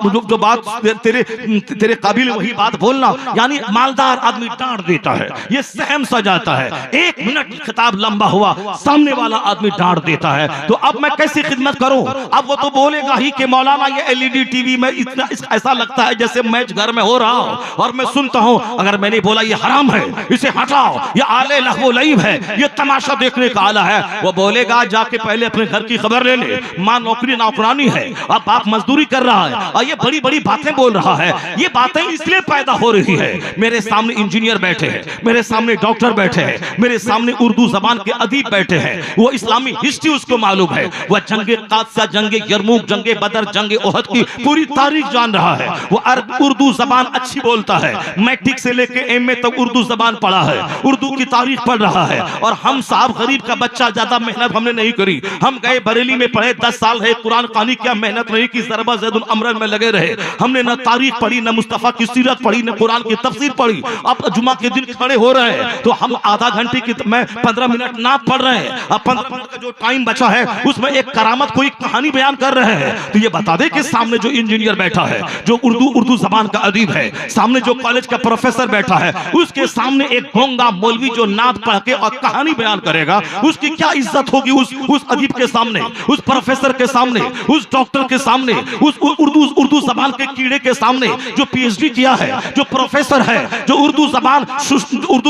[SPEAKER 3] तेरे काबिल वही बात बोलना। यानी मालदार आदमी डांट देता है, ये सहम सा जाता है। 1 मिनट खिताब लंबा हुआ, सामने वाला आदमी डांट देता है। तो अब मैं कैसी खिदमत करूं? अब वो तो बोलेगा ही कि मौलाना ये एलईडी टीवी में इतना ऐसा लगता है जैसे मैच घर में हो रहा हो और मैं सुनता हूं। अगर मैंने बोला ये हराम है, इसे हटाओ, ये आले लहवो लईब है, ये तमाशा देखने का आला है, वो बोलेगा जाके पहले अपने घर की खबर ले ले। माँ नौकरी नौकरानी है, अब बाप मजदूरी कर रहा है और ये बड़ी बड़ी बातें बोल रहा है। ये बातें इसलिए पैदा हो रही है, मेरे सामने इंजीनियर बैठे हैं, मेरे सामने डॉक्टर बैठे हैं, मेरे सामने उर्दू जबान के अदीब बैठे हैं, वो इस्लामी हिस्ट्री उसको मालूम है, वह जंगे कादसा, जंगे यरमुक, जंगे बदर, जंगे ओहद की पूरी तारीख जान रहा है। वो उर्दू जबान अच्छी बोलता है, मैट्रिक से लेके एमए तक उर्दू जबान पढ़ा है, उर्दू की तारीख पढ़ रहा है। और हम साहब गरीब का बच्चा, ज्यादा मेहनत हमने नहीं करी, हम गए बरेली में पढ़े, 10 साल है, कुरान कहानी क्या मेहनत नहीं की, ज़रबा ज़ैदुल अमरन में लगे रहे। हमने न तारीख पढ़ी, न मुस्तफा की सीरत पढ़ी, न कुरान की तफसीर पढ़ी। अब जुमा के दिन खड़े हो रहे हैं तो हम आधा घंटे की मैं 15 मिनट नात पढ़ रहे हैं। अब 15 मिनट का जो टाइम बचा है उसमें एक करामत, कोई कहानी बयान कर रहे हैं। तो ये बता दे कि सामने जो इंजीनियर बैठा है, जो उर्दू जबान का अदीब है, सामने जो कॉलेज का प्रोफेसर बैठा है, उसके सामने एक गोंगा मौलवी जो नात पढ़ के और कहानी बयान करेगा, उसकी क्या इज्जत होगी उस अदीब के सामने, उस प्रोफेसर के सामने, उस डॉक्टर के सामने, उस उर्दू जबान के कीड़े के सामने जो पीएचडी किया है, जो प्रोफेसर है, जो उर्दू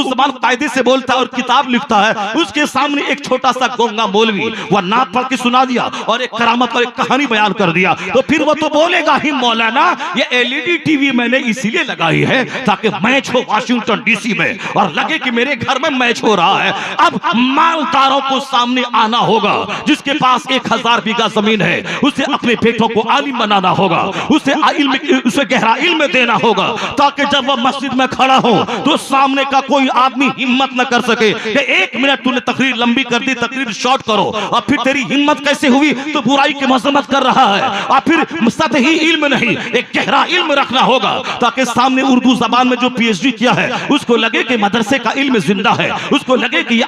[SPEAKER 3] जबान कायदे से बोलता है और किताब लिखता है, उसके सामने एक छोटा सा गोंगा मौलवी वह नात पढ़ के सुना दिया और एक करामत और एक कहानी बयान कर दिया, तो फिर वो तो बोलेगा ही मौलाना ये एलईडी टीवी मैंने इसीलिए लगाई है ताकि मैच हो वाशिंगटन डीसी में और लगे कि मेरे घर में मैच हो रहा है। अब मालदारों को सामने आना होगा, जिसके पास 1000 बीघा जमीन है उसे अपने बेटों को आलिम बनाना होगा, उसे गहरा इल्म देना होगा, ताकि जब वह मस्जिद में खड़ा हो तो सामने का कोई आदमी हिम्मत न कर सके कि 1 मिनट तूने तकरीर लंबी कर दी, तकरीर शॉर्ट करो, और फिर तेरी हिम्मत कैसे हुई तो बुराई की मजम्मत कर रहा है। और फिर सतही इल्म नहीं, एक गहरा इल्म रखना होगा ताकि सामने उर्दू जबान में जो पीएचडी किया है उसको लगे कि मदरसे का इल्म जिंदा है, उसको लगे कि ये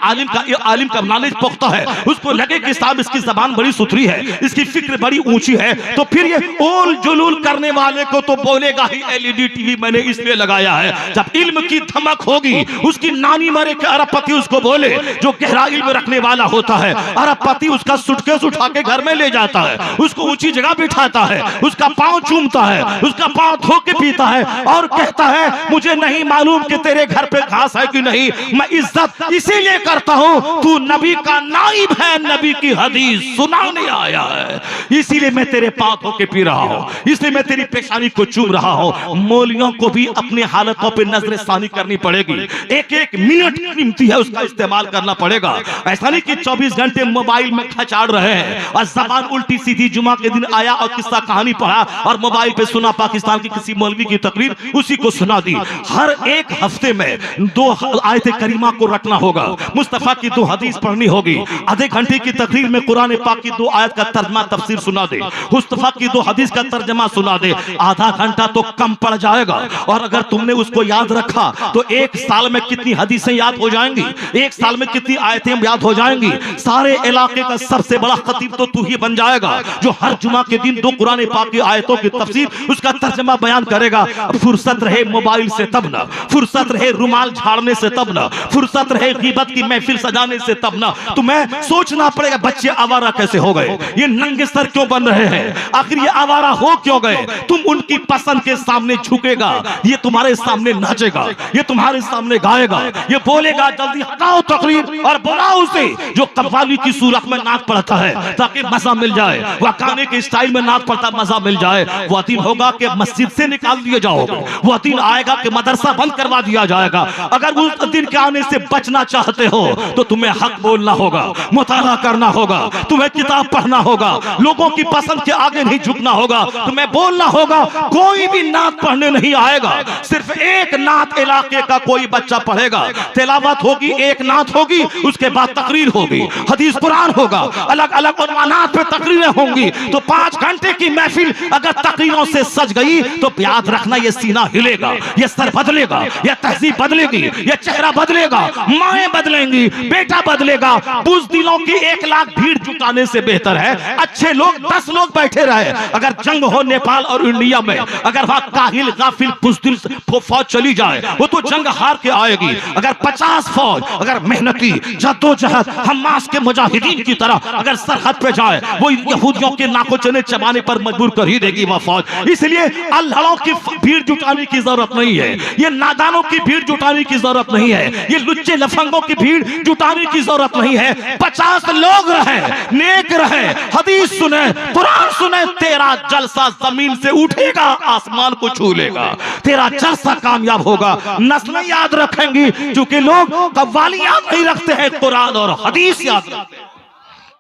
[SPEAKER 3] आलिम का नॉलेज पुख्ता है, उसको लगे कि साहब इसकी जबान बड़ी सुथरी है, इसकी फिक्र बड़ी ऊंची है। तो फिर ये ओल जुलूल करने वाले को तो बोलेगा ही एलईडी टीवी मैंने इसलिए लगाया है। जब इल्म की धमक होगी, उसकी नानी मरे के अरबपति उसको बोले, जो गहरा इल्म रखने वाला होता है, अरबपति उसका सूटकेस उठा के घर में ले जाता है, उसको ऊंची जगह बिठाता है, उसका पांव चूमता है, उसका पांव धो के पीता है और कहता है मुझे नहीं मालूम कि तेरे घर पे घास है कि नहीं, मैं इज्जत इसीलिए करता हूं, तू नबी का नाइब है, नबी की हदीस सुनाने आया है, इसीलिए मैं तेरे पांव धो के पी रहा हूं, इसलिए मैं तेरी पेशानी को चूम रहा हूं। मौलियों को भी अपनी हालतों पर नजरसानी करनी पड़ेगी, एक मिनट कीमती है, उसका इस्तेमाल करना पड़ेगा। ऐसा नहीं कि 24 घंटे मोबाइल में खचाड़ रहे हैं और जबान उल्टी सीधी, जुमा के दिन आया और किस्सा कहानी पढ़ा और मोबाइल पे सुना पाकिस्तान की किसी मौलवी की तकरीर, उसी को सुना दी। हर एक हफ्ते में 2 आयत करीमा को रटना होगा, मुस्तफा की 2 हदीस पढ़नी होगी, आधे घंटे की तकरीर में कुरान पाक की 2 आयत का तर्जमा तफसीर सुना दे, मुस्तफा की 2 हदीस का तर्जमा सुना दे। आधा घंटा तो कम पड़ जाएगा और अगर तुमने उसको याद रखा तो 1 साल में कितनी हदीसें याद हो जाएंगी, 1 साल में कितनी आयतें याद हो जाएंगी। सारे इलाके का सबसे बड़ा खतीब तो तू ही बन जाएगा, जो हर जुमा के दिन 2 कुरान पाक की आयतों की तफसीर, उसका तर्जमा बयान करेगा। फुर्सत रहे मोबाइल से तब ना, फुर्सत रहे रुमाल झाड़ने से तब ना, फुर्सत रहे गीबत की महफिल सजाने से तब ना। तुम्हें सोचना पड़ेगा बच्चे आवारा कैसे हो गए, ये नंगे सर क्यों बन रहे हैं, आखिर ये आवारा हो क्यों गए। तुम उनकी पसंद के सामने झुकेगा, ये तुम्हारे सामने नाचेगा, ये तुम्हारे सामने गाएगा, ये बोलेगा जल्दी हटाओ तकरीर और बुलाओ उसे जो कव्वाली की सूरत में नात पढ़ता है ताकि मजा मिल जाए, वह गाने के स्टाइल में नात पढ़ता मजा मिल जाए। वह दिन होगा कि मस्जिद से निकाल दिए जाओगे, वह दिन आएगा कि मदरसा बंद करवा दिया जाएगा। अगर उस दिन के आने से बचना चाहते हो तो तुम्हें हक बोलना होगा, मुताला करना होगा, तुम्हें किताब पढ़ना होगा, लोगों की पसंद के आगे नहीं झुकना होगा, तुम्हें बोलना होगा कोई भी नात पढ़ने नहीं आएगा, सिर्फ एक नात इलाके का कोई बच्चा पढ़ेगा, तिलावत होगी, एक नात होगी, उसके बाद तकरीर होगी, हदीस कुरान होगा, अलग अलग उन्वानात पे तकरीरें होंगी। तो 5 घंटे की महफिल अगर तकरीरों से सज गई तो याद रखना ये सीना हिलेगा, ये सर बदलेगा, ये तहजीब बदलेगी, ये चेहरा बदलेगा, माएं बदलेंगी, बेटा बदलेगा। बुज़दिलों की 1 लाख भीड़ जुटाने से बेहतर है अच्छे लोग 10 लोग बैठे रहे। अगर जंग हो नेपाल और इंडिया में, अगर वहां काहिल गाफिल बुज़दिल फौज चली जाए वो तो जंग हार के आएगी। अगर 50 फौज अगर मेहनती जद्दोजहद हमास के मुजाहिदीन की तरह अगर सरहद पे जाए, वो यहूदियों यहूदियों के नाकोचने चबाने पर मजबूर कर ही देगी वह फौज। इसलिए अल्हड़ों की भीड़ जुटाने की जरूरत नहीं है, ये नादानों की भीड़ जुटाने की जरूरत नहीं है, ये लुच्चे लफंगों की भीड़ जुटाने की जरूरत नहीं है। 50 लोग रहे, नेक रहे, हदीस सुने, कुरान सुने, तेरा जलसा जमीन से उठेगा, आसमान को छू लेगा, तेरा जलसा कामयाब होगा। नस्लें याद रखेंगी, क्योंकि लोग कव्वाली याद नहीं रखते हैं, कुरान और हदीस याद रखते हैं।